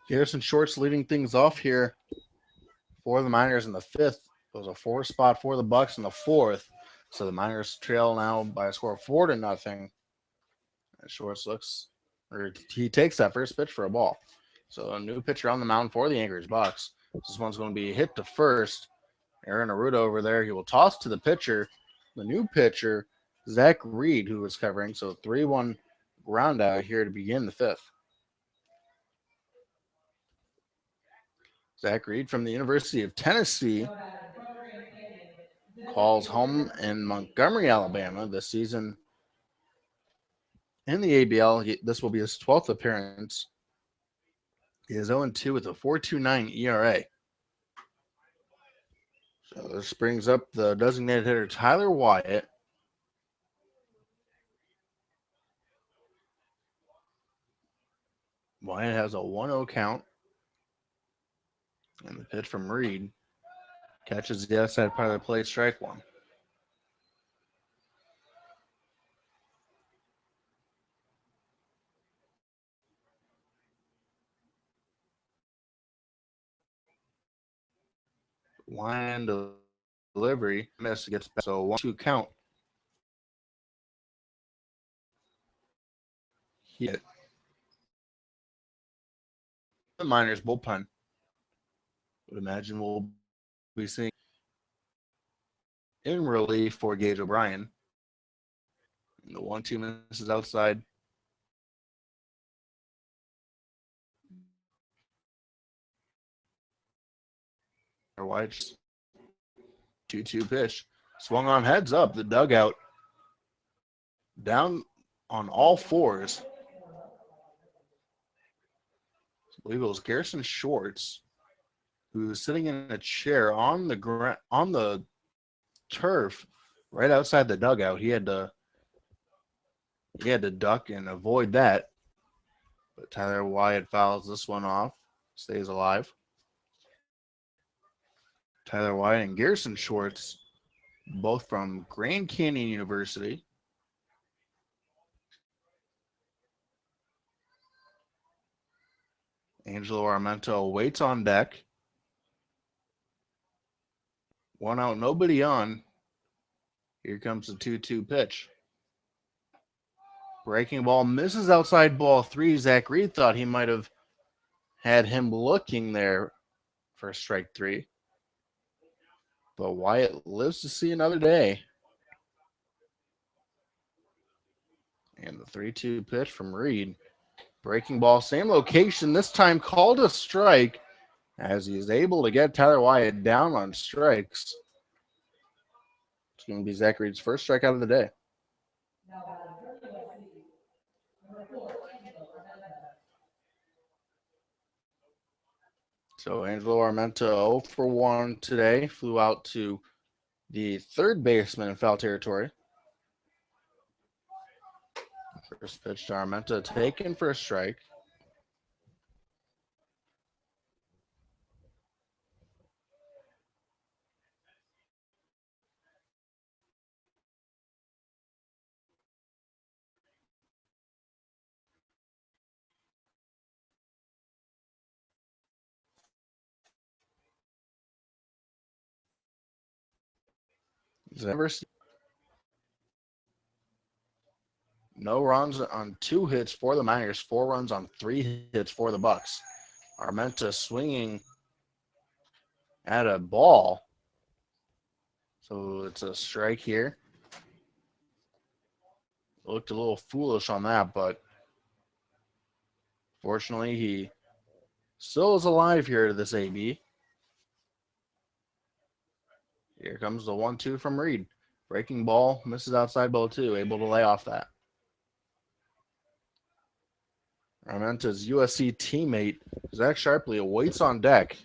Garrison Shorts leading things off here for the Miners in the fifth. It was a 4 spot for the Bucs in the fourth. So the Miners trail now by a score of 4-0. And Shorts he takes that first pitch for a ball. So a new pitcher on the mound for the Anchorage Bucs. This one's going to be hit to first. Aaron Aruda over there. He will toss to the pitcher. The new pitcher, Zach Reed, who was covering. So 3-1 ground out here to begin the fifth. Zach Reed from the University of Tennessee calls home in Montgomery, Alabama this season in the ABL. This will be his 12th appearance. He is 0-2 with a 4.29 ERA. So this brings up the designated hitter Tyler Wyatt. Wyatt has a 1-0 count. And the pitch from Reed catches the outside part of the plate, strike one. Line delivery, miss, gets back. So 1-2 count. Hit. The Miners bullpen. Would imagine we'll be seeing in relief for Gage O'Brien. And the 1-2 misses outside. White's 2-2 pitch. Swung on heads up. The dugout down on all fours. I believe it was Garrison Shorts, who was sitting in a chair on the turf right outside the dugout. He had to duck and avoid that. But Tyler Wyatt fouls this one off, stays alive. Tyler Wyatt and Garrison Shorts, both from Grand Canyon University. Angelo Armento waits on deck. 1 out, nobody on. Here comes the 2-2 pitch. Breaking ball misses outside ball 3. Zach Reed thought he might have had him looking there for strike 3. But Wyatt lives to see another day. And the 3-2 pitch from Reed. Breaking ball, same location, this time called a strike as he is able to get Tyler Wyatt down on strikes. It's going to be Zach Reed's first strikeout of the day. So Angelo Armento 0 for 1 today. Flew out to the third baseman in foul territory. First pitch to Armento, taken for a strike. No runs on 2 hits for the Miners, 4 runs on 3 hits for the Bucs. Armenta swinging at a ball. So it's a strike here. Looked a little foolish on that, but fortunately he still is alive here to this AB. Here comes the 1-2 from Reed. Breaking ball, misses outside ball 2, able to lay off that. Armenta's USC teammate, Zach Sharpley, awaits on deck.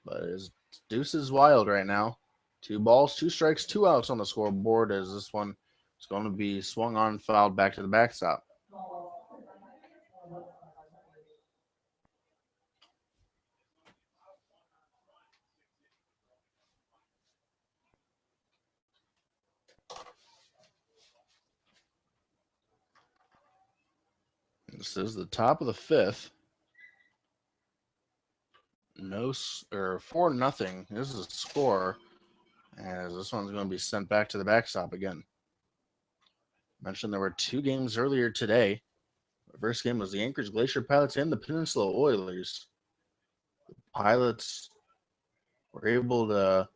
But his deuce is wild right now. 2 balls, 2 strikes, 2 outs on the scoreboard as this one is going to be swung on, fouled back to the backstop. This is the top of the 5th. or 4-0. This is a score, as this one's going to be sent back to the backstop again. Mentioned there were 2 games earlier today. The first game was the Anchorage Glacier Pilots and the Peninsula Oilers. The Pilots were able to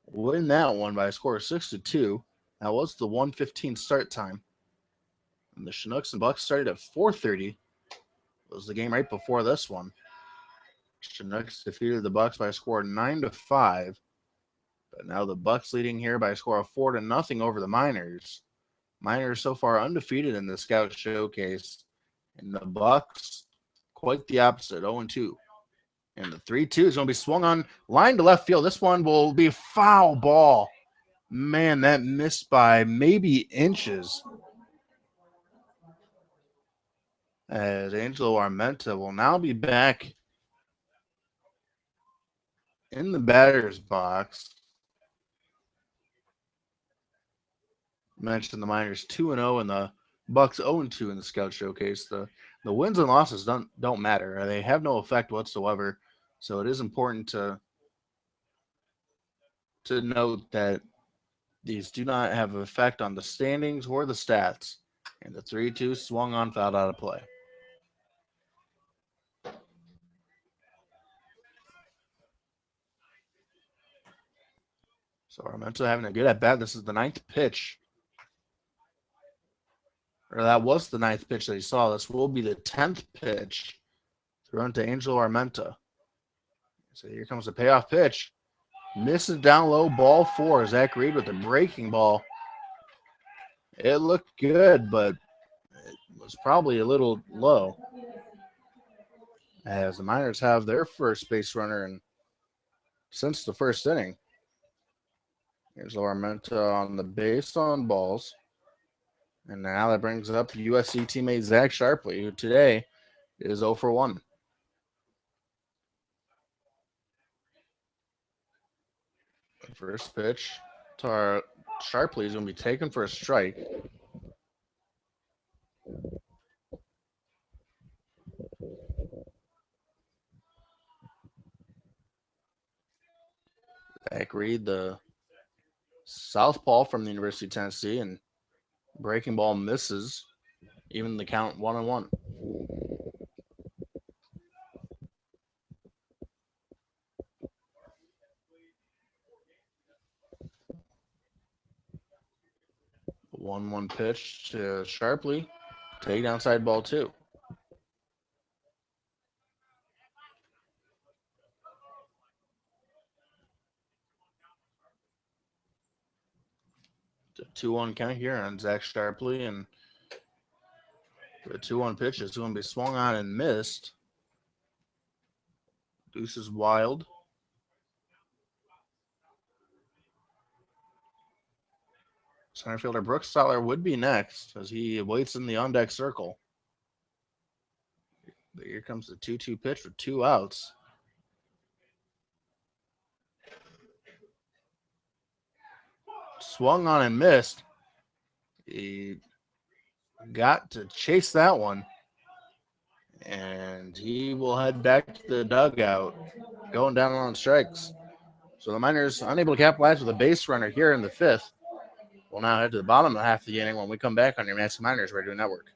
win that one by a score of 6-2. That was the 1:15 start time. And the Chinooks and Bucs started at 4:30. It was the game right before this one. Chinooks defeated the Bucs by a score of 9-5. But now the Bucs leading here by a score of 4-0 over the Miners. Miners so far undefeated in the Scout Showcase. And the Bucs quite the opposite, 0-2. And the 3-2 is going to be swung on line to left field. This one will be a foul ball. Man, that missed by maybe inches. As Angelo Armenta will now be back in the batter's box. Mentioned the Miners 2-0 and the Bucs 0-2 in the Scout Showcase. The wins and losses don't matter. They have no effect whatsoever. So it is important to note that these do not have an effect on the standings or the stats. And the 3-2 swung on, fouled out of play. So Armenta having a good at bat. This is the 9th pitch. Or that was the 9th pitch that he saw. This will be the 10th pitch thrown to Angelo Armenta. So here comes the payoff pitch. Misses down low, ball 4. Zach Reed with the breaking ball. It looked good, but it was probably a little low. As the Miners have their first base runner since the first inning. Here's Armenta on the base on balls. And now that brings up USC teammate Zach Sharpley, who today is 0 for 1. The first pitch to Sharpley is going to be taken for a strike. Zach Reed, the southpaw from the University of Tennessee, and breaking ball misses. Even the count 1-1. The 1-1 pitch to Sharpley. Take downside ball 2. The 2-1 count here on Zach Sharpley, and the 2-1 pitch is going to be swung on and missed. Deuce is wild. Center fielder Brooks Stoller would be next as he waits in the on-deck circle. Here comes the 2-2 pitch with 2 outs. Swung on and missed. He got to chase that one. And he will head back to the dugout, going down on strikes. So the Miners unable to capitalize with a base runner here in the 5th. We'll now head to the bottom of half the inning when we come back on your Madison Miners Radio Network.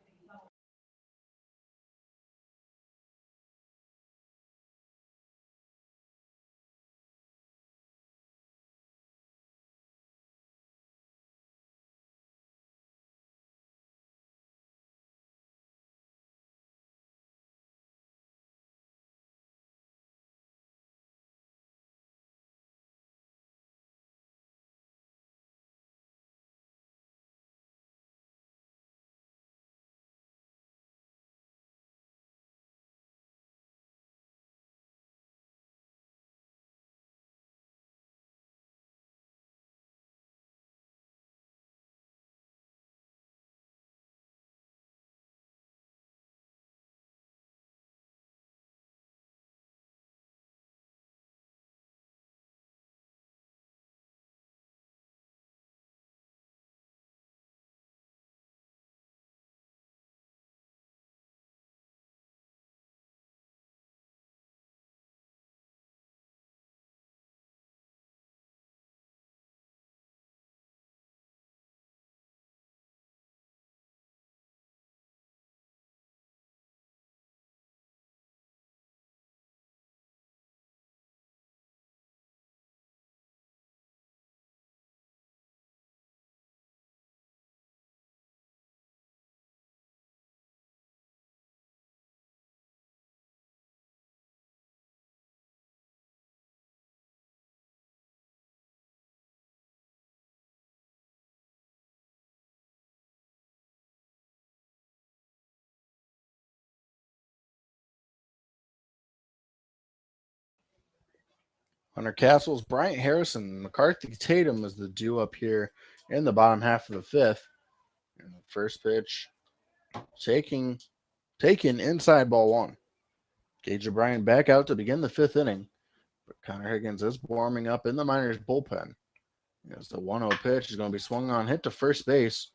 Hunter Castles, Bryant Harrison, McCarthy Tatum is the due up here in the bottom half of the fifth. And the first pitch taken inside ball one. Gage O'Brien back out to begin the fifth inning. But Connor Higgins is warming up in the Miners bullpen. As the 1-0 pitch is going to be swung on, hit to first base.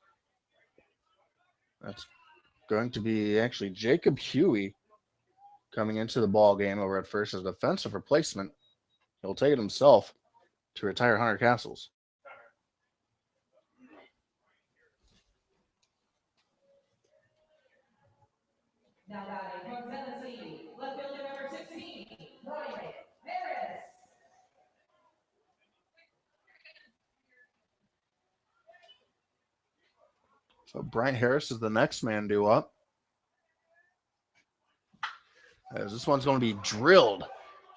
That's going to be actually Jacob Huey coming into the ball game over at first as a defensive replacement. He'll take it himself to retire Hunter Castles. Now batting from Tennessee, left fielder number 16, Bryant Harris. So Bryant Harris is the next man due up. As this one's going to be drilled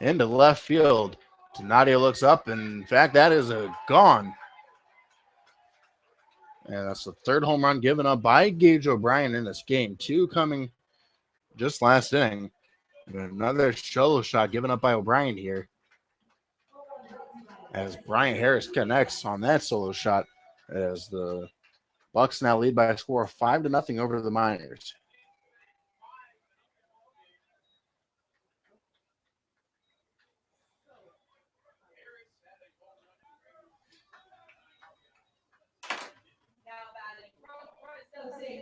into left field. Donadio looks up, and in fact, that is a gone. And that's the third home run given up by Gage O'Brien in this game. Two coming just last inning. Another solo shot given up by O'Brien here. As Bryant Harris connects on that solo shot, as the Bucs now lead by a score of 5-0 over the Miners.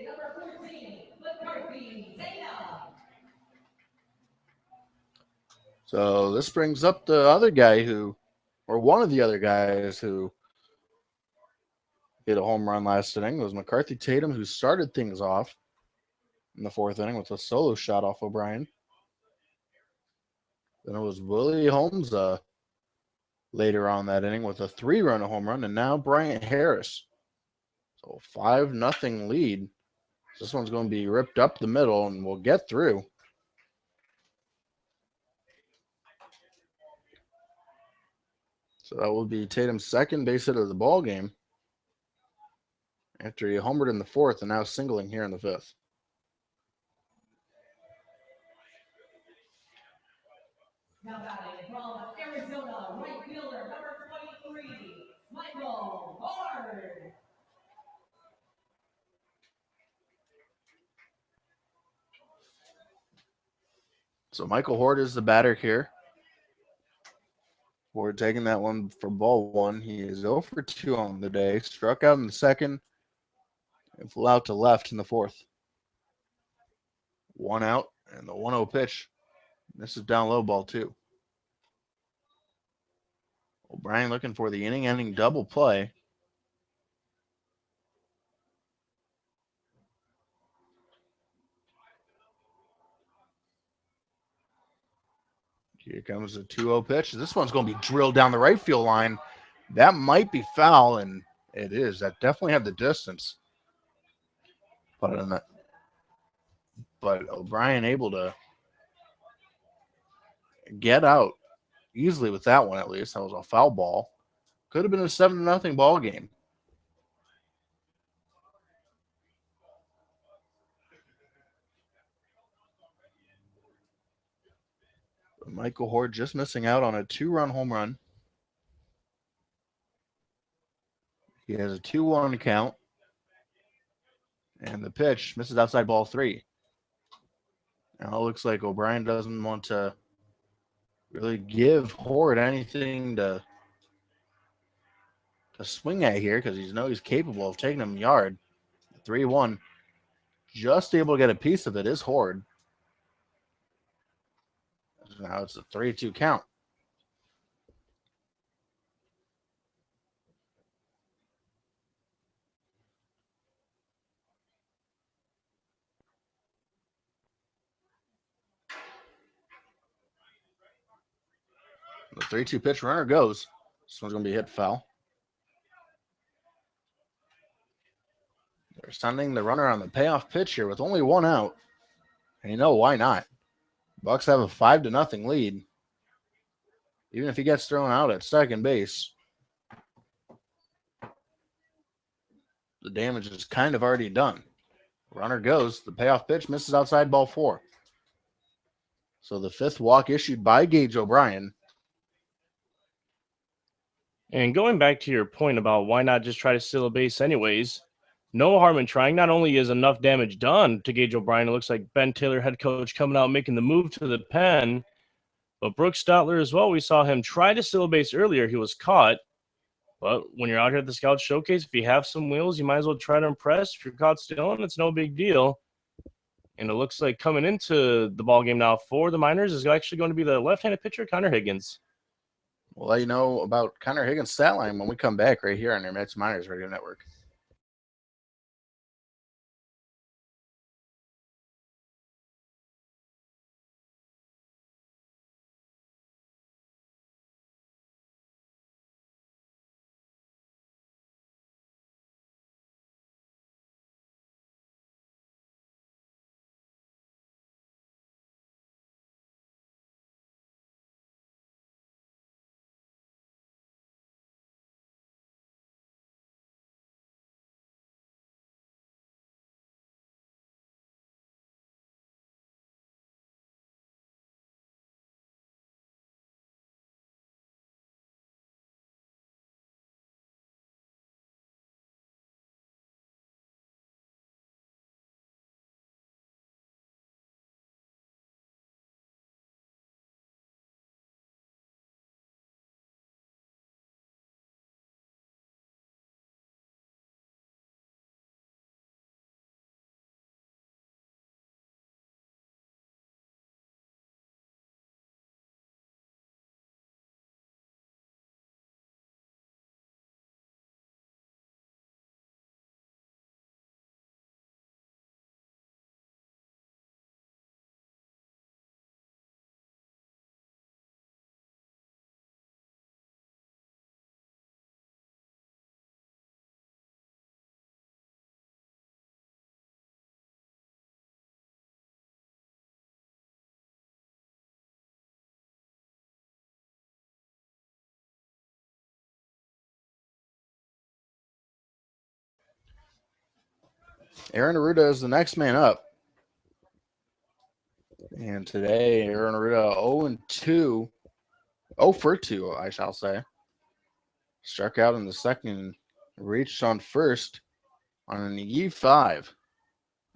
Number 14, McCarthy Tatum. So this brings up the other guy or one of the other guys who hit a home run last inning. It was McCarthy Tatum, who started things off in the fourth inning with a solo shot off O'Brien. Then it was Willie Holmes later on that inning with a 3-run home run, and now Bryant Harris. So 5-0 lead. This one's going to be ripped up the middle, and we'll get through. So that will be Tatum's second base hit of the ball game after he homered in the fourth and now singling here in the fifth. Now batting from Arizona, right fielder number 23, Michael Hard. So Michael Hort is the batter here. Hort taking that one for ball one. He is 0 for 2 on the day. Struck out in the second and flew out to left in the fourth. One out and the 1-0 pitch. This is down low, ball two. O'Brien looking for the inning-ending double play. Here comes the 2-0 pitch. This one's going to be drilled down the right field line. That might be foul, and it is. That definitely had the distance. But O'Brien able to get out easily with that one, at least. That was a foul ball. Could have been a 7-0 ball game. Michael Hort just missing out on a 2-run home run. He has a 2-1 count. And the pitch misses outside ball three. Now it looks like O'Brien doesn't want to really give Hort anything to swing at here because he's capable of taking him yard. 3-1. Just able to get a piece of it is Hort. Now it's a 3-2 count. The 3-2 pitch, runner goes. This one's going to be hit foul. They're sending the runner on the payoff pitch here with only one out. And why not? Bucs have a 5-0 lead. Even if he gets thrown out at second base, the damage is kind of already done. Runner goes. The payoff pitch misses outside ball four. So the fifth walk issued by Gage O'Brien. And going back to your point about why not just try to steal a base anyways, no harm in trying. Not only is enough damage done to Gage O'Brien, it looks like Ben Taylor, head coach, coming out making the move to the pen, but Brooks Stotler as well. We saw him try to steal a base earlier. He was caught. But when you're out here at the Scout Showcase, if you have some wheels, you might as well try to impress. If you're caught stealing, it's no big deal. And it looks like coming into the ball game now for the Miners is actually going to be the left-handed pitcher, Connor Higgins. We'll let you know about Connor Higgins' stat line when we come back right here on your Mets Miners Radio Network. Aaron Arruda is the next man up. And today, Aaron Arruda 0-2. 0 for 2, I shall say. Struck out in the second, reached on first on an E5.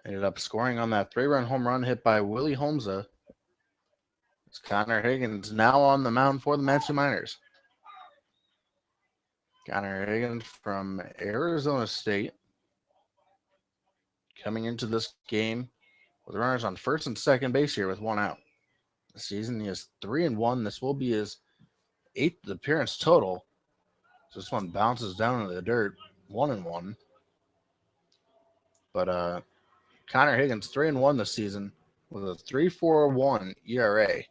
Ended up scoring on that 3-run home run hit by Willie Holmza. It's Connor Higgins now on the mound for the Matsu Miners. Connor Higgins from Arizona State coming into this game with runners on first and second base here with one out. This season he is 3-1. This will be his 8th appearance total. This one bounces down into the dirt, 1-1. But Connor Higgins 3-1 this season with a 3.41 ERA.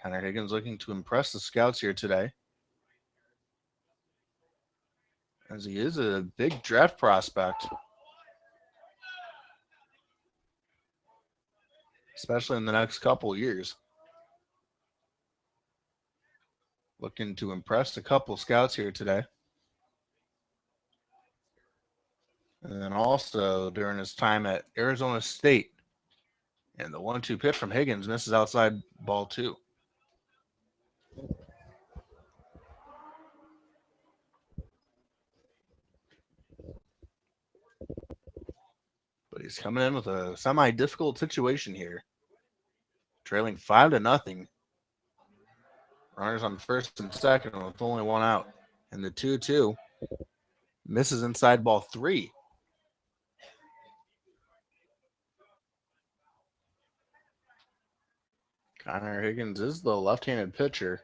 Connor Higgins looking to impress the scouts here today, as he is a big draft prospect, especially in the next couple years. Looking to impress a couple scouts here today. And then also during his time at Arizona State. And the 1-2 pitch from Higgins misses outside ball 2. But he's coming in with a semi-difficult situation here. Trailing 5-0. Runners on first and second with only one out. And the 2-2 misses inside ball 3. Connor Higgins is the left-handed pitcher.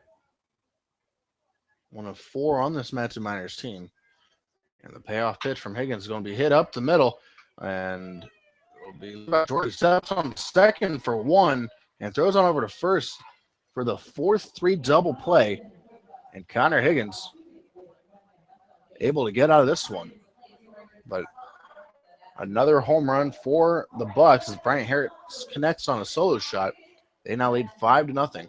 One of 4 on this Matsu Miners team. And the payoff pitch from Higgins is going to be hit up the middle. And it'll be Jordy steps on second for 1 and throws on over to first for the 4-3 double play. And Connor Higgins able to get out of this one. But another home run for the Bucs as Bryant Harris connects on a solo shot. They now lead 5-0.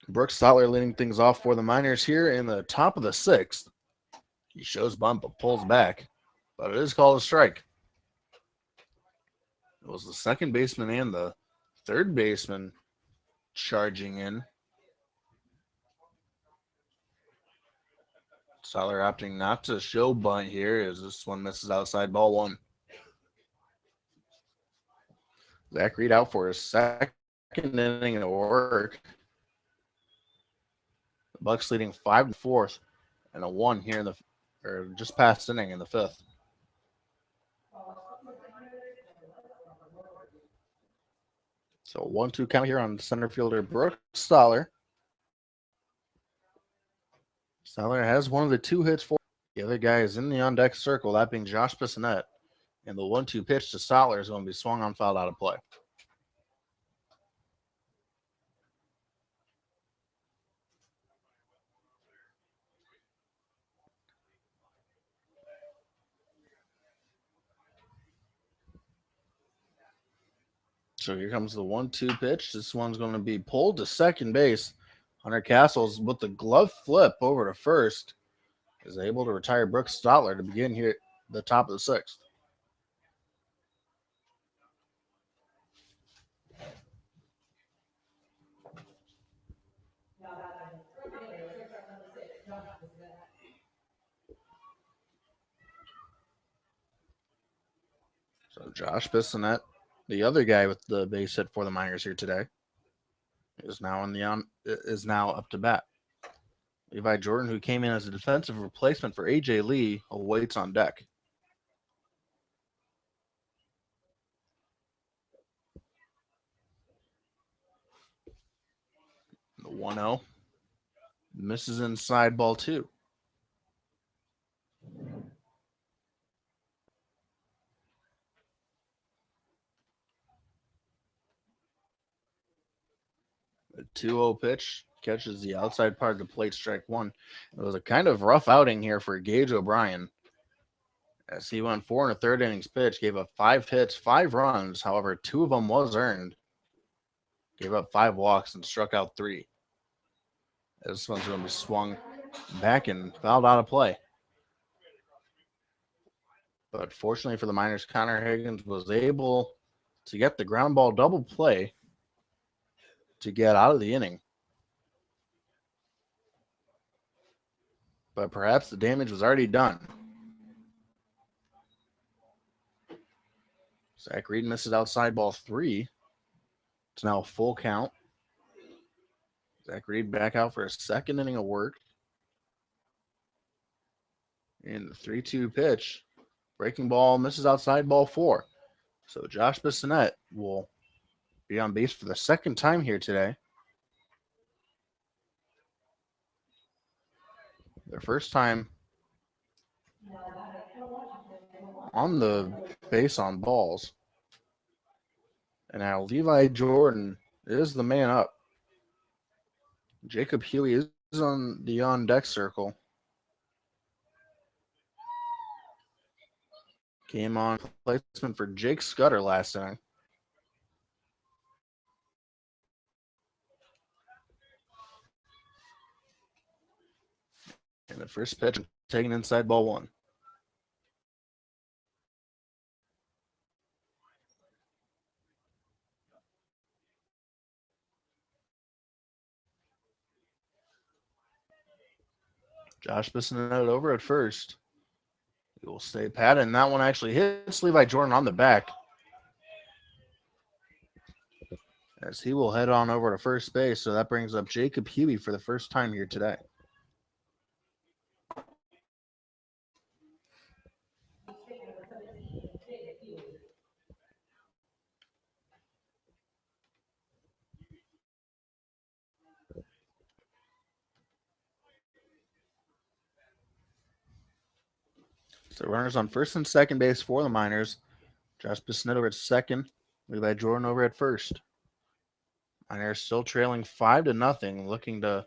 Brooks Stotler leading things off for the Miners here in the top of the 6th. He shows bunt but pulls back, but it is called a strike. It was the second baseman and the third baseman charging in. Stotler opting not to show bunt here as this one misses outside, ball 1. Zach Reed out for his second inning of work. The Bucs leading 5 to 4th and a 1 here in the just past inning in the 5th. So 1-2 count here on center fielder Brooks Stotler. Stotler has one of the 2 hits for. The other guy is in the on deck circle, that being Josh Bissonette. And the 1-2 pitch to Stotler is going to be swung on, fouled out of play. So here comes the 1-2 pitch. This one's going to be pulled to second base. Hunter Castles with the glove flip over to first is able to retire Brooks Stotler to begin here at the top of the 6th. So Josh Bissonette, the other guy with the base hit for the Miners here today, is now up to bat. Levi Jordan, who came in as a defensive replacement for AJ Lee, awaits on deck. The 1-0 misses inside, ball 2. The 2-0 pitch catches the outside part of the plate, strike 1. It was a kind of rough outing here for Gage O'Brien as he went 4 1/3 innings pitch, gave up 5 hits, 5 runs. However, 2 of them was earned. Gave up 5 walks and struck out 3. This one's going to be swung back and fouled out of play. But fortunately for the Miners, Connor Higgins was able to get the ground ball double play to get out of the inning. But perhaps the damage was already done. Zach Reed misses outside, ball 3. It's now a full count. Zach Reed back out for a second inning of work. And the 3-2 pitch. Breaking ball misses outside, ball 4. So Josh Bissonette will be on base for the second time here today. Their first time on the base on balls. And now Levi Jordan is the man up. Jacob Huey is on the on-deck circle. Came on placement for Jake Scudder last inning. And the first pitch taken inside, ball 1. Josh Bissonette over at first. He will stay pat, and that one actually hits Levi Jordan on the back. As he will head on over to first base, so that brings up Jacob Huey for the first time here today. So runners on first and second base for the Miners. Josh Bissonette over at second. Levi Jordan over at first. Miners still trailing 5-0, looking to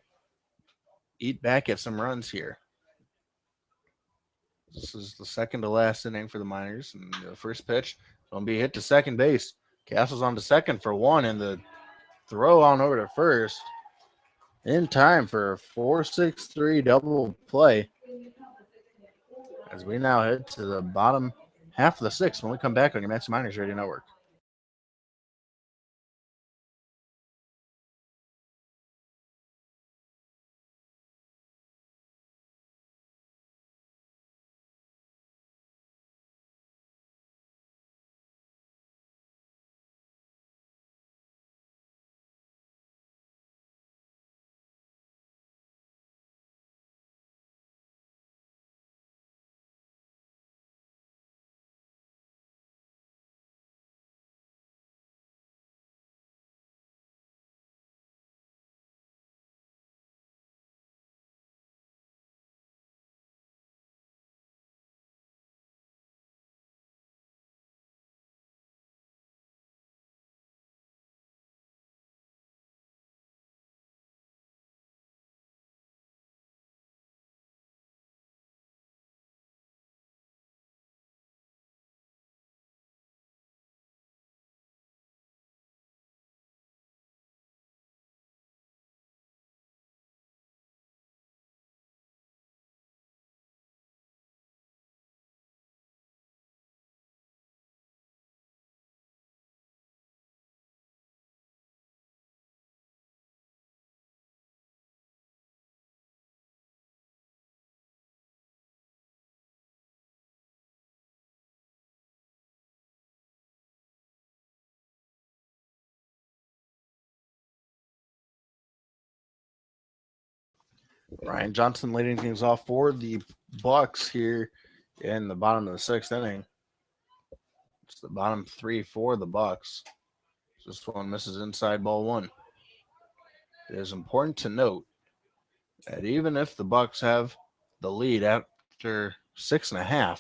eat back at some runs here. This is the second to last inning for the Miners. And the first pitch going to be hit to second base. Castle's on to second for 1, and the throw on over to first in time for a 4-6-3 double play as we now head to the bottom half of the sixth when we come back on your Match Miners Radio Network. Ryan Johnson leading things off for the Bucs here in the bottom of the sixth inning. It's the bottom three for the Bucs. This one misses inside ball one. It is important to note that even if the Bucs have the lead after 6.5,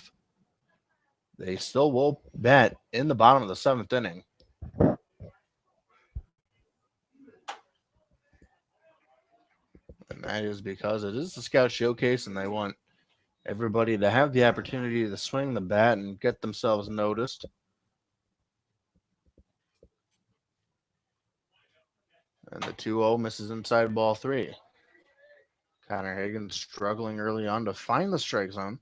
they still will bat in the bottom of the seventh inning. And that is because it is the Scout Showcase and they want everybody to have the opportunity to swing the bat and get themselves noticed. And the 2-0 misses inside ball three. Connor Higgins struggling early on to find the strike zone.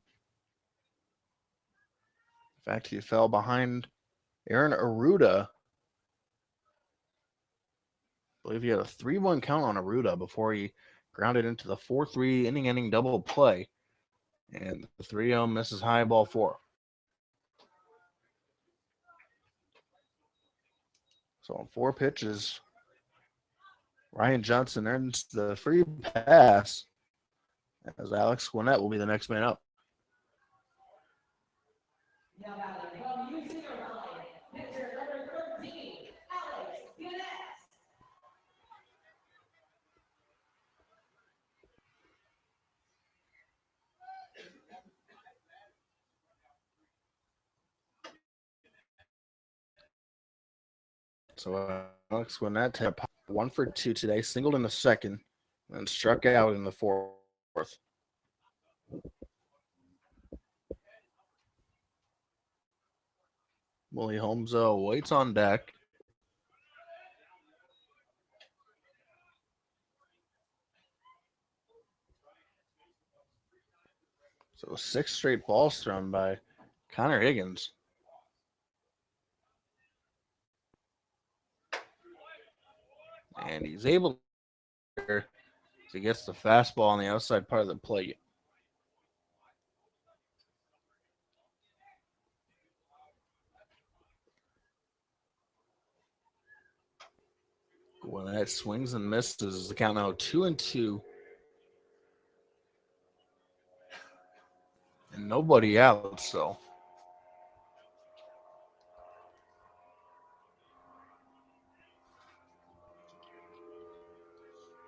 In fact, he fell behind Aaron Aruda. I believe he had a 3-1 count on Aruda before he grounded into the 4-3 inning double play. And the 3-0 misses high ball four. So on 4 pitches, Ryan Johnson earns the free pass as Alex Gwinnett will be the next man up. Now batting from UC Irvine, pitcher number 13, Alex Gwinnett. So Alex Gwinnett had 1 for 2 today, singled in the second, and struck out in the fourth. Willie Holmes waits on deck. So 6 straight balls thrown by Connor Higgins. And he's able to get the fastball on the outside part of the plate. Gwinnett swings and misses. The count now 2-2. And nobody out, so.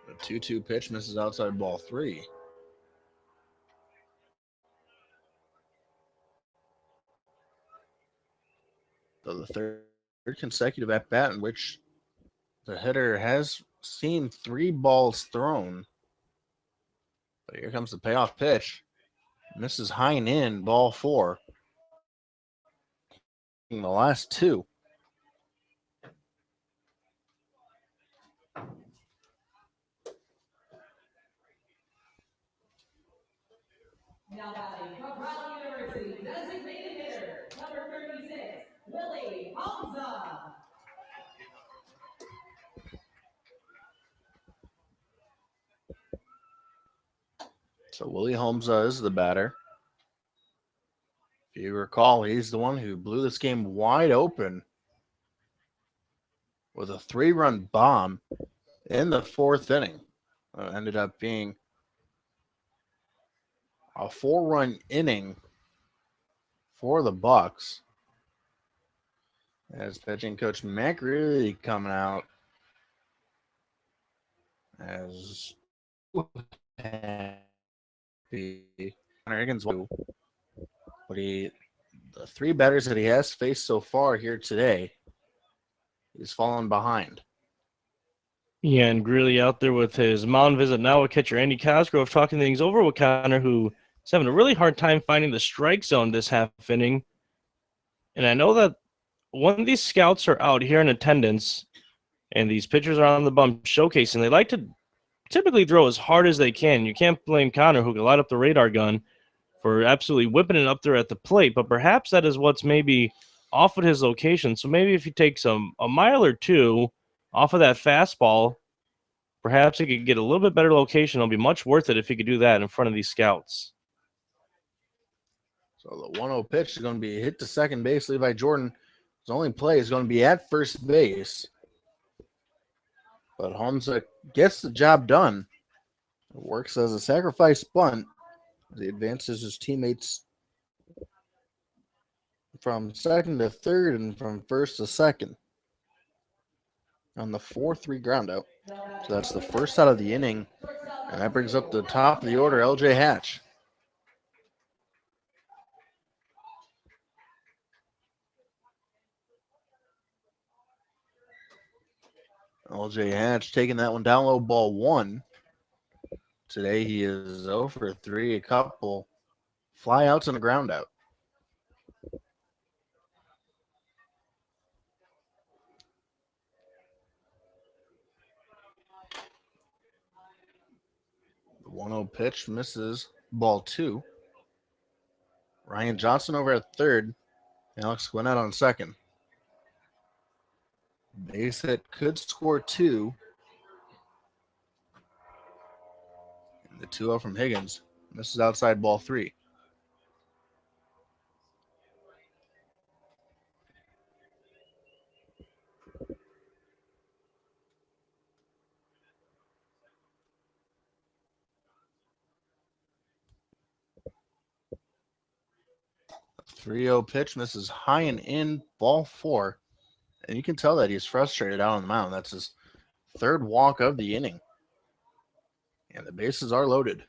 The 2-2 pitch misses outside ball three. So the third consecutive at bat in which the hitter has seen 3 balls thrown. But here comes the payoff pitch. Misses high and in, ball 4. In the last 2. So Willie Holmes is the batter. If you recall, he's the one who blew this game wide open with a 3-run bomb in the 4th inning. It ended up being a 4-run inning for the Bucs. As pitching coach Mac really coming out as happy. Higgins, but the 3 batters that he has faced so far here today, he's fallen behind. Yeah, and Greeley out there with his mound visit now with catcher Andy Cosgrove talking things over with Connor, who is having a really hard time finding the strike zone this half inning. And I know that when these scouts are out here in attendance and these pitchers are on the bump showcasing, they like to typically throw as hard as they can. You can't blame Connor, who can light up the radar gun, for absolutely whipping it up there at the plate, but perhaps that is what's maybe off of his location. So maybe if he takes a mile or two off of that fastball, perhaps he could get a little bit better location. It'll be much worth it if he could do that in front of these scouts. So the 1-0 pitch is going to be hit to second base. Levi Jordan, his only play is going to be at first base. But Holmes gets the job done. It works as a sacrifice bunt as he advances his teammates from second to third and from first to second on the 4-3 groundout. So that's the first out of the inning, and that brings up the top of the order, LJ Hatch. LJ Hatch taking that one down low, ball 1. Today he is 0 for 3, a couple flyouts and a ground out. The 1-0 pitch misses, ball 2. Ryan Johnson over at third. Alex Gwinnett on second. Base hit could score 2. And the 2-0 from Higgins. This is outside, ball 3. The 3-0 pitch misses high and in, ball 4. And you can tell that he's frustrated out on the mound. That's his 3rd walk of the inning. And the bases are loaded.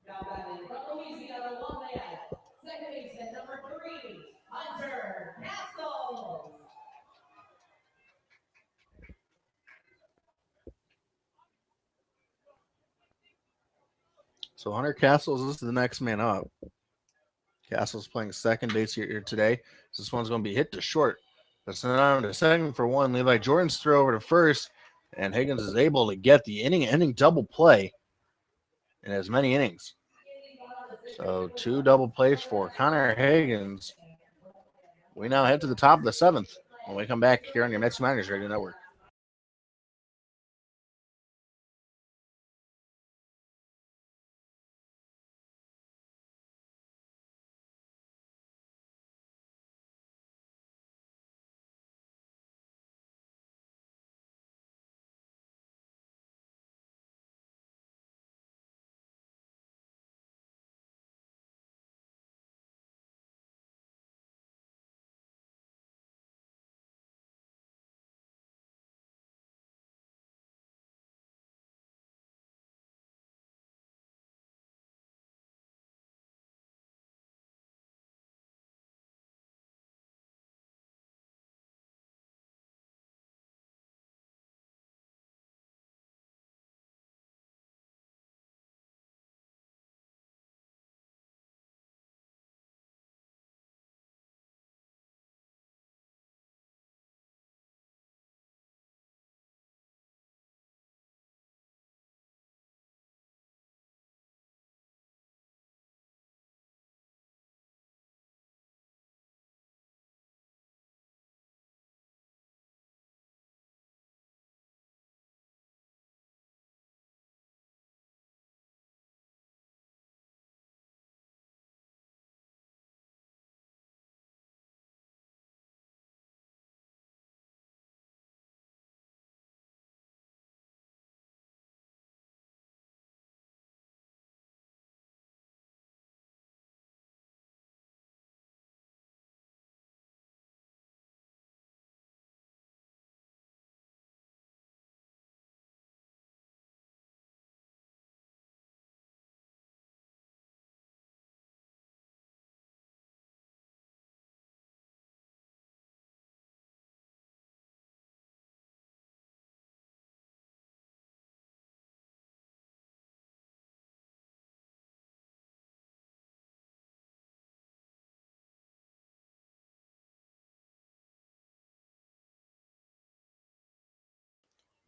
Now batting from Louisiana Lafayette, second baseman number 3, Hunter Castles. So Hunter Castles is the next man up. Castles playing second base here today. This one's going to be hit to short. But sent on to second for 1. Levi Jordan's throw over to first. And Higgins is able to get the inning-ending double play in as many innings. So 2 double plays for Connor Higgins. We now head to the top of the 7th when we come back here on your Mets Miners Radio Network.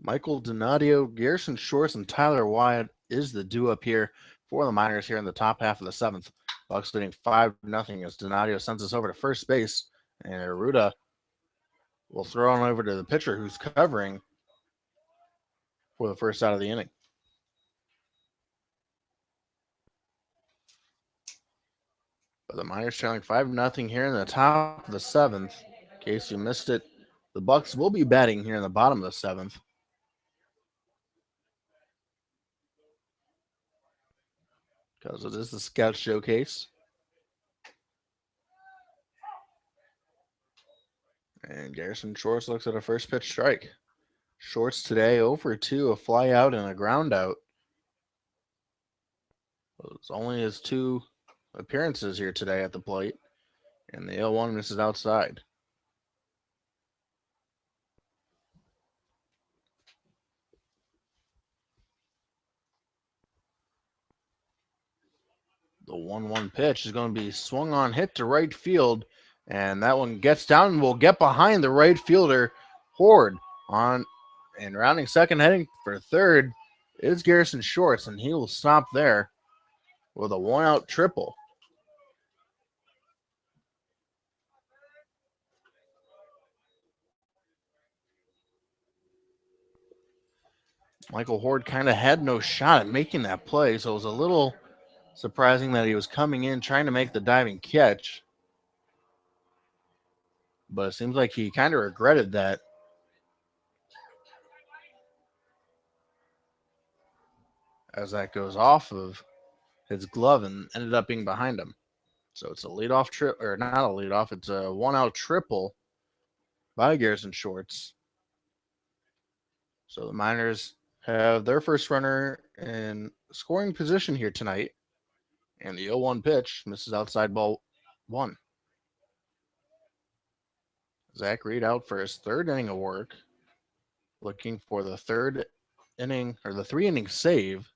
Michael Donadio, Garrison Shorts, and Tyler Wyatt is the due up here for the Miners here in the top half of the seventh. Bucs leading 5-0 as Donadio sends us over to first base, and Aruda will throw on over to the pitcher who's covering for the first out of the inning. But the Miners trailing 5-0 here in the top of the seventh. In case you missed it, the Bucs will be batting here in the bottom of the seventh. Because it is the Scout Showcase. And Garrison Shorts looks at a first pitch strike. Shorts today over 2, a fly out and a ground out. It's only his 2 appearances here today at the plate. And the 0-1 misses outside. The 1-1 pitch is going to be swung on, hit to right field. And that one gets down and will get behind the right fielder, Horde, on and rounding second, heading for third is Garrison Shorts, and he will stop there with a 1-out triple. Michael Horde kind of had no shot at making that play, so it was a little surprising that he was coming in trying to make the diving catch. But it seems like he kind of regretted that. As that goes off of his glove and ended up being behind him. So it's a leadoff trip, or not a leadoff, it's a 1-out triple by Garrison Shorts. So the Miners have their first runner in scoring position here tonight. And the 0-1 pitch misses outside ball 1. Zach Reed out for his third inning of work. Looking for the third inning, or the 3-inning save.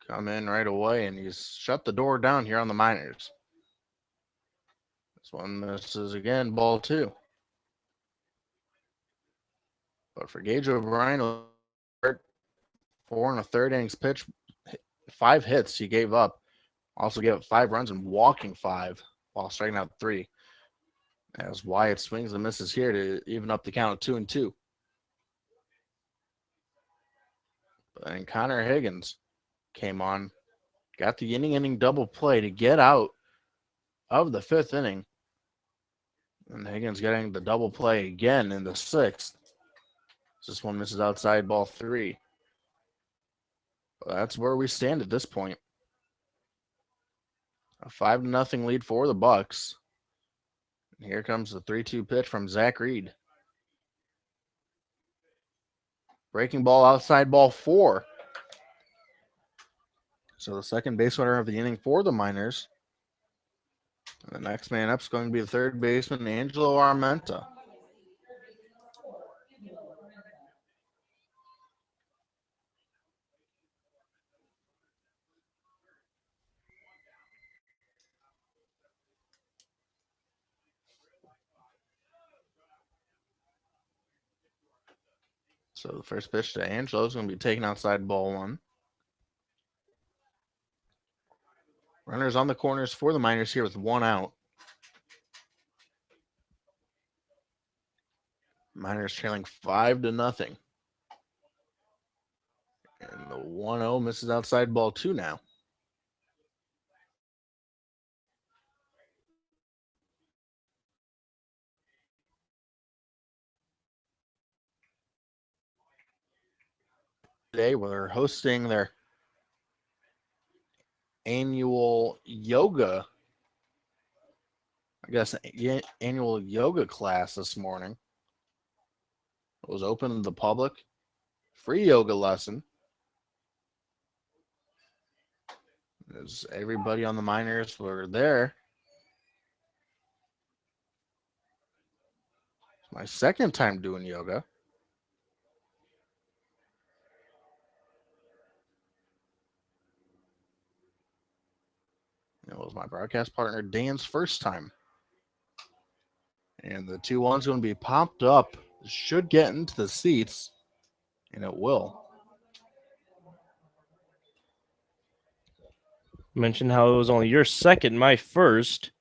Come in right away, and he's shut the door down here on the Miners. This one misses again, ball 2. But for Gage O'Brien, 4 1/3 innings pitch, 5 hits he gave up. Also gave up 5 runs and walking 5 while striking out 3. As Wyatt swings and misses here to even up the count of 2-2. But then Connor Higgins came on, got the inning double play to get out of the 5th inning. And Higgins getting the double play again in the 6th. This one misses outside ball 3. Well, that's where we stand at this point. A 5-0 lead for the Bucs. And here comes the 3-2 pitch from Zach Reed. Breaking ball outside ball 4. So the second base runner of the inning for the Miners. And the next man up is going to be the third baseman, Angelo Armenta. So the first pitch to Angelo is going to be taken outside ball 1. Runners on the corners for the Miners here with 1 out. Miners trailing 5-0. And the 1-0 misses outside ball 2 now. Today we're hosting their annual yoga, annual yoga class this morning. It was open to the public. Free yoga lesson. As everybody on the Miners were there. It's my second time doing yoga. It was my broadcast partner Dan's first time. And the 2-1's going to be popped up This should get into the seats, and it will. Mentioned how it was only your second, my first.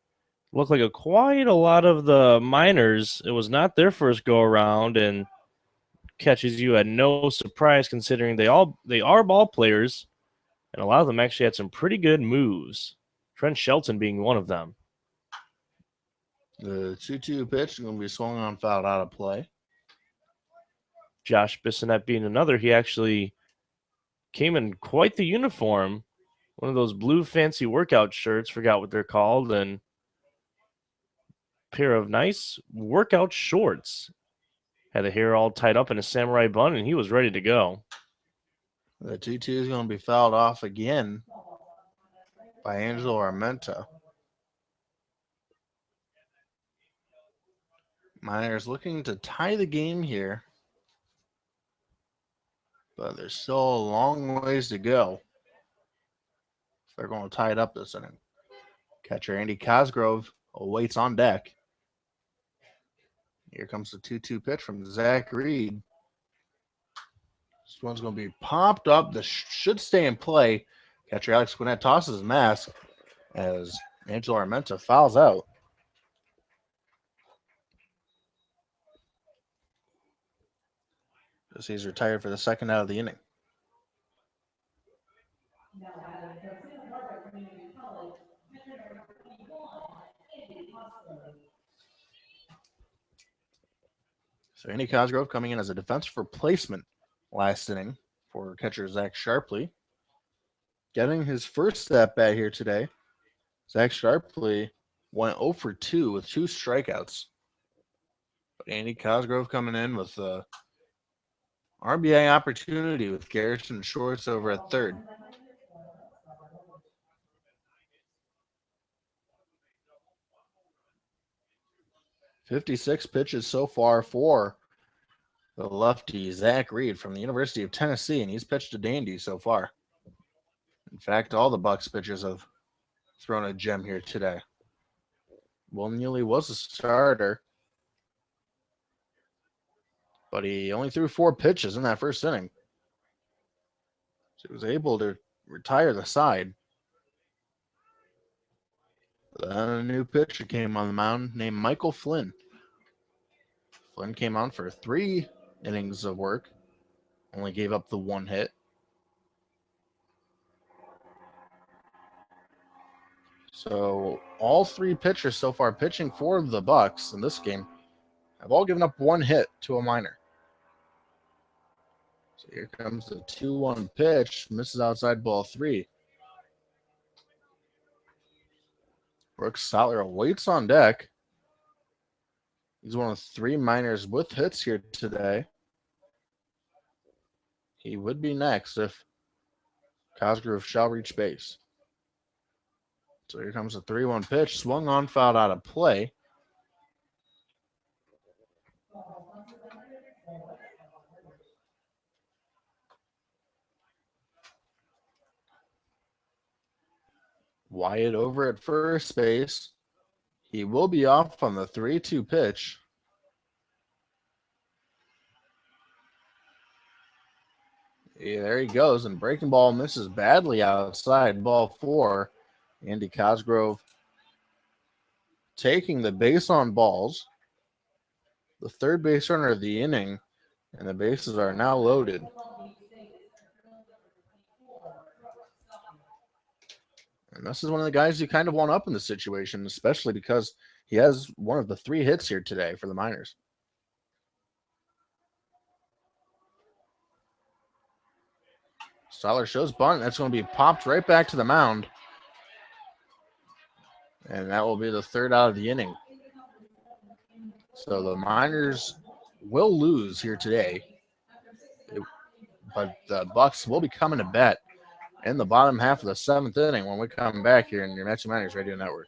Looked like quite a lot of the minors. It was not their first go around, and catches you at no surprise considering they are ball players, and a lot of them actually had some pretty good moves. Trent Shelton being one of them. The 2-2 pitch is going to be swung on, fouled out of play. Josh Bissonette being another. He actually came in quite the uniform. One of those blue fancy workout shirts, forgot what they're called, and pair of nice workout shorts. Had the hair all tied up in a samurai bun, and he was ready to go. The 2-2 is going to be fouled off again by Angelo Armenta. Miners looking to tie the game here, but there's still a long ways to go. They're going to tie it up this inning. Catcher Andy Cosgrove awaits on deck. Here comes the 2-2 pitch from Zach Reed. This one's going to be popped up. This should stay in play. Catcher Alex Gwinnett tosses his mask as Angelo Armenta fouls out. As he's retired for the second out of the inning. Now batting from Santa Barbara Community College, catcher number 21, Andy Cosgrove. So Andy Cosgrove coming in as a defensive replacement last inning for catcher Zach Sharpley. Getting his first at bat here today. Zach Sharpley went 0 for 2 with 2 strikeouts. But Andy Cosgrove coming in with a RBI opportunity with Garrison Shorts over at third. "56 pitches so far for the lefty Zach Reed from the University of Tennessee, and he's pitched a dandy so far. In fact, all the Bucs pitchers have thrown a gem here today. Will Neely was a starter, but he only threw 4 pitches in that first inning. So he was able to retire the side. Then a new pitcher came on the mound named Michael Flynn. Flynn came on for 3 innings of work, only gave up the 1 hit. So all 3 pitchers so far pitching for the Bucs in this game have all given up 1 hit to a minor. So here comes the 2-1 pitch, misses outside ball 3. Brooks Sottler awaits on deck. He's one of 3 minors with hits here today. He would be next if Cosgrove shall reach base. So here comes the 3-1 pitch, swung on, fouled out of play. Wyatt over at first base. He will be off on the 3-2 pitch. Yeah, there he goes, and breaking ball misses badly outside ball 4. Andy Cosgrove taking the base on balls. The third base runner of the inning, and the bases are now loaded. And this is one of the guys you kind of want up in this situation, especially because he has one of the 3 hits here today for the Miners. Stoller shows bunt. That's going to be popped right back to the mound. And that will be the 3rd out of the inning. So the Miners will lose here today. But the Bucs will be coming to bat in the bottom half of the 7th inning when we come back here in your Matching Miners Radio Network.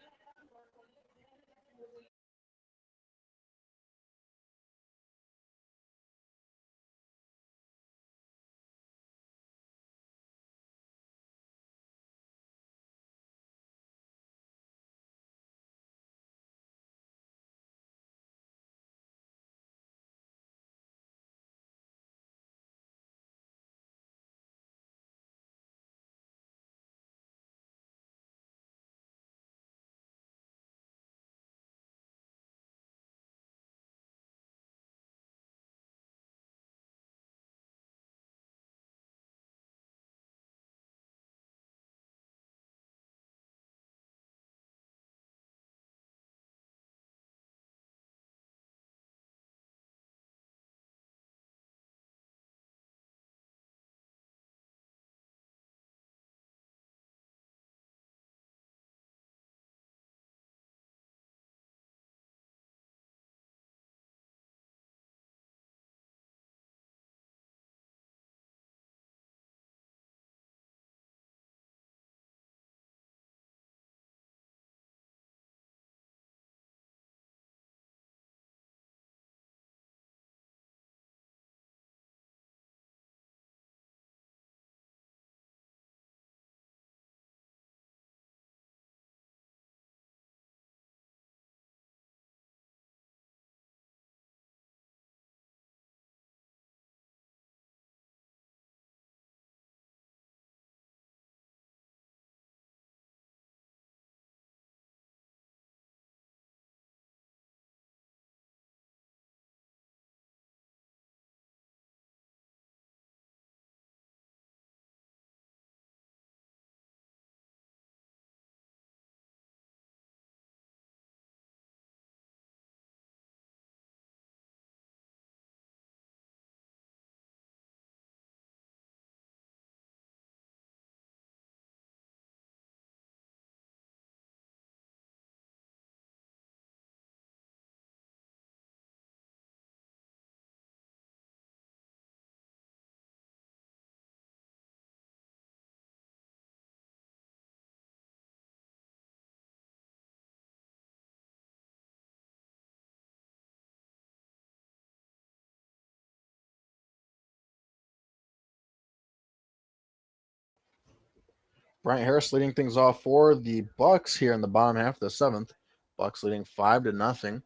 Bryant Harris leading things off for the Bucs here in the bottom half of the seventh. Bucs leading 5-0.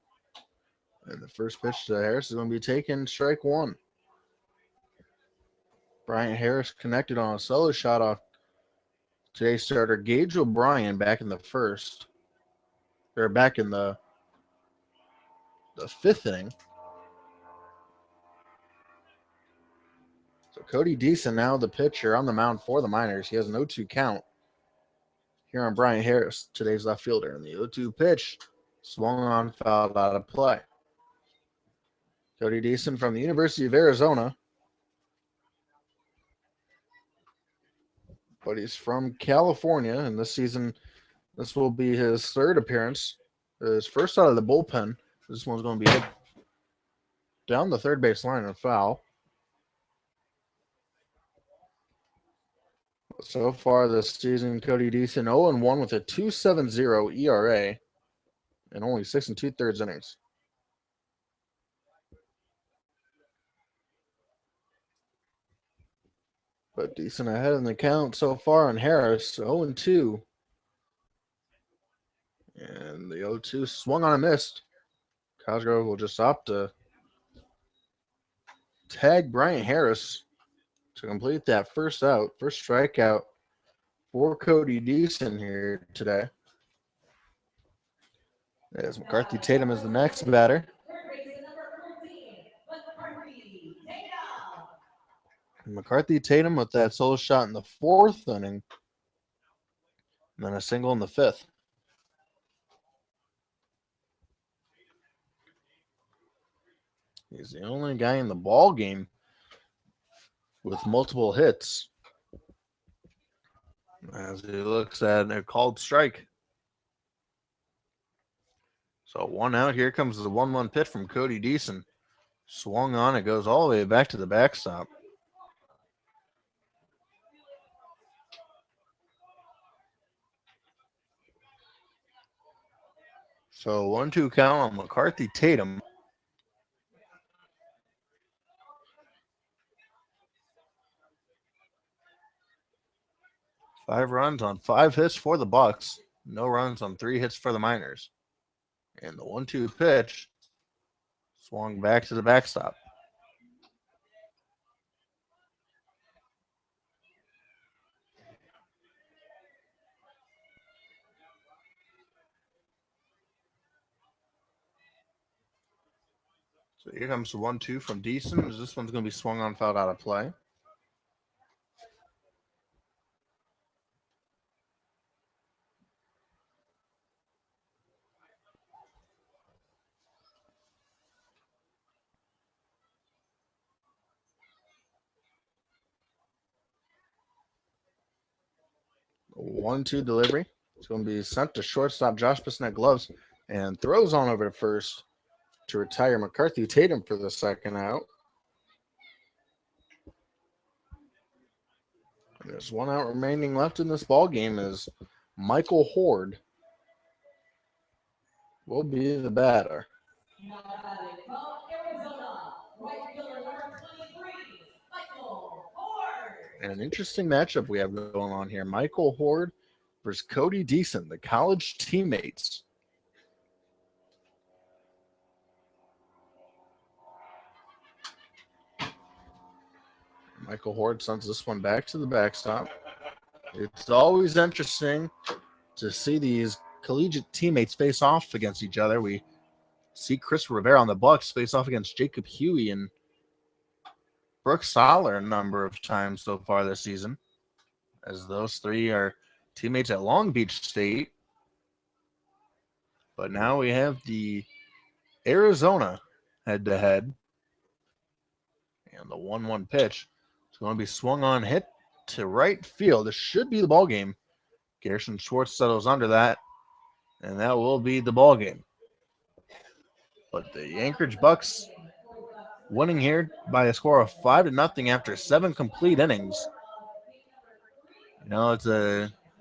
And the first pitch to Harris is going to be taken strike one. Bryant Harris connected on a solo shot off today's starter Gage O'Brien back in the first. Or back in the fifth inning. So Cody Deason now the pitcher on the mound for the Miners. He has an 0-2 count here on Bryant Harris, today's left fielder. And the 0-2 pitch swung on, fouled out of play. Cody Deason from the University of Arizona. But he's from California, and this season, this will be his third appearance. His first out of the bullpen. This one's going to be hit down the third base line and foul. So far this season, Cody Deason 0-1 with a 2.70 ERA and only 6 2/3 innings. But Deason ahead in the count so far on Harris, 0-2. And the 0-2 swung on a missed. Cosgrove will just opt to tag Bryant Harris to complete that first out, first strikeout for Cody Deason here today. As McCarthy Tatum is the next batter. And McCarthy Tatum with that solo shot in the fourth inning. And then a single in the fifth. He's the only guy in the ball game with multiple hits. As he looks at a called strike. So one out. Here comes the 1-1 pitch from Cody Deason. Swung on. It goes all the way back to the backstop. So 1-2 count on McCarthy Tatum. Five runs on 5 hits for the Bucs. No runs on 3 hits for the Miners. And the 1-2 pitch swung back to the backstop. So here comes the 1-2 from Deason. This one's going to be swung on, fouled out of play. A 1-2 delivery. It's going to be sent to shortstop Josh Bissonnette gloves and throws on over to first to retire McCarthy Tatum for the second out. And there's 1 out remaining left in this ball game as Michael Horde will be the batter. And an interesting matchup we have going on here. Michael Horde versus Cody Deason, the college teammates. Michael Horde sends this one back to the backstop. It's always interesting to see these collegiate teammates face off against each other. We see Chris Rivera on the Bucs face off against Jacob Huey and Brooks Soller a number of times so far this season, as those three are teammates at Long Beach State. But now we have the Arizona head-to-head. And the 1-1 pitch is going to be swung on, hit to right field. This should be the ball game. Garrison Schwartz settles under that, and that will be the ball game. But the Anchorage Bucs winning here by a score of 5-0 after 7 complete innings. You know,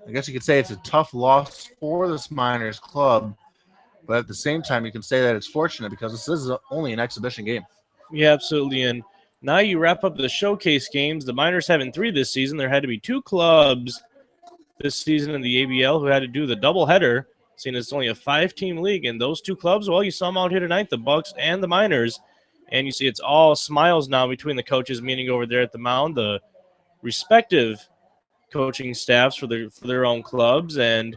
I guess you could say it's a tough loss for this Miners club, but at the same time, you can say that it's fortunate because this is only an exhibition game. Yeah, absolutely. And now you wrap up the showcase games. The Miners having 3 this season. There had to be 2 clubs this season in the ABL who had to do the doubleheader, seeing it's only a 5-team league. And those two clubs, well, you saw them out here tonight, the Bucs and the Miners. And you see it's all smiles now between the coaches meeting over there at the mound, the respective coaching staffs for their own clubs. And,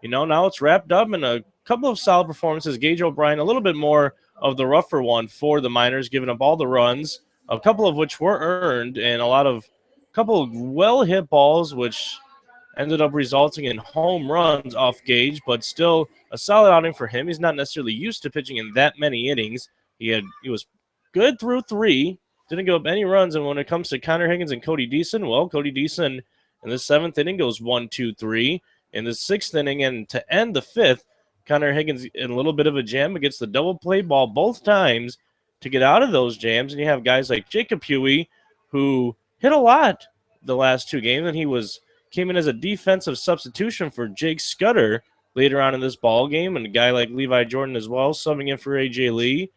now it's wrapped up in a couple of solid performances. Gage O'Brien, a little bit more of the rougher one for the Miners, giving up all the runs, a couple of which were earned, and a couple of well-hit balls, which ended up resulting in home runs off Gage, but still a solid outing for him. He's not necessarily used to pitching in that many innings. He was good through 3, didn't give up any runs. And when it comes to Connor Higgins and Cody Deason, well, Cody Deason in the 7th inning goes 1, 2, 3. In the 6th inning, and to end the 5th, Connor Higgins in a little bit of a jam, but gets the double play ball both times to get out of those jams. And you have guys like Jacob Huey, who hit a lot the last 2 games, and he came in as a defensive substitution for Jake Scudder later on in this ball game, and a guy like Levi Jordan as well, subbing in for A.J. Lee.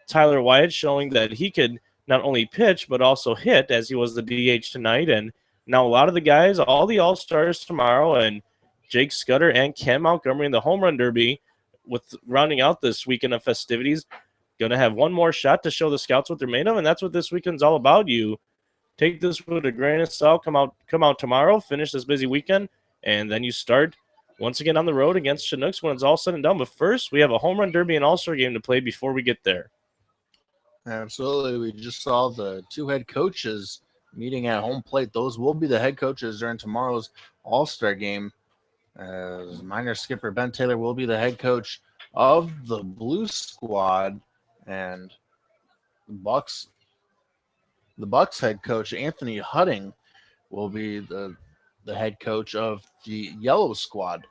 Tyler Wyatt showing that he could not only pitch but also hit, as he was the DH tonight. And now a lot of the guys, all the All-Stars tomorrow, and Jake Scudder and Cam Montgomery in the Home Run Derby, with rounding out this weekend of festivities, going to have one more shot to show the scouts what they're made of, and that's what this weekend's all about. You take this with a grain of salt, come out tomorrow, finish this busy weekend, and then you start once again on the road against Chinooks when it's all said and done. But first, we have a Home Run Derby and All-Star game to play before we get there. Absolutely. We just saw the 2 head coaches meeting at home plate. Those will be the head coaches during tomorrow's All-Star game. As Miners skipper Ben Taylor will be the head coach of the Blue Squad, and the Bucs head coach Anthony Hutting will be the head coach of the Yellow Squad.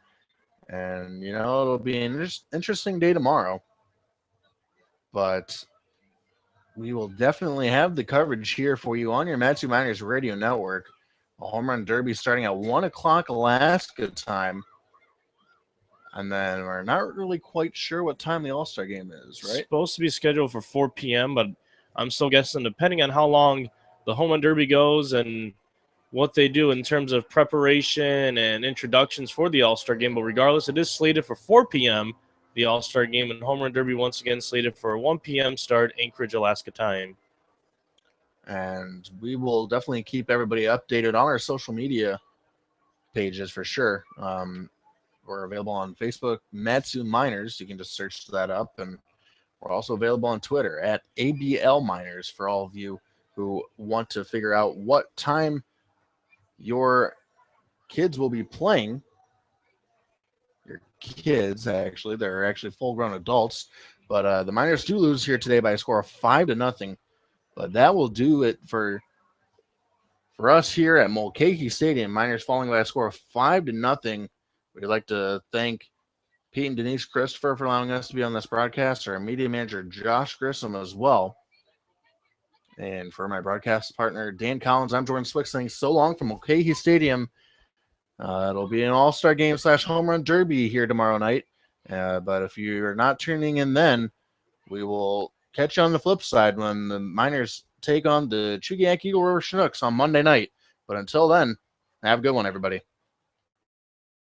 And it'll be an interesting day tomorrow, but we will definitely have the coverage here for you on your Matsu Miners Radio Network. A Home Run Derby starting at 1 o'clock Alaska time. And then we're not really quite sure what time the All-Star game is, right? It's supposed to be scheduled for 4 p.m., but I'm still guessing depending on how long the Home Run Derby goes and what they do in terms of preparation and introductions for the All-Star game. But regardless, it is slated for 4 p.m., the All-Star game, and Home Run Derby once again slated for a 1 p.m. start, Anchorage, Alaska time. And we will definitely keep everybody updated on our social media pages for sure. We're available on Facebook, Matsu Miners. You can just search that up. And we're also available on Twitter at ABL Miners for all of you who want to figure out what time your kids will be playing. Your kids, actually. They're actually full-grown adults. But the Miners do lose here today by a score of 5-0. But that will do it for us here at Mulcahy Stadium. Miners falling by a score of 5-0. We'd like to thank Pete and Denise Christopher for allowing us to be on this broadcast, our media manager Josh Grissom as well. And for my broadcast partner Dan Collins, I'm Jordan Swick saying so long from Mulcahy Stadium. It'll be an All-Star game / Home Run Derby here tomorrow night. But if you're not tuning in then, we will catch you on the flip side when the Miners take on the Chugiak Eagle River Chinooks on Monday night. But until then, have a good one, everybody.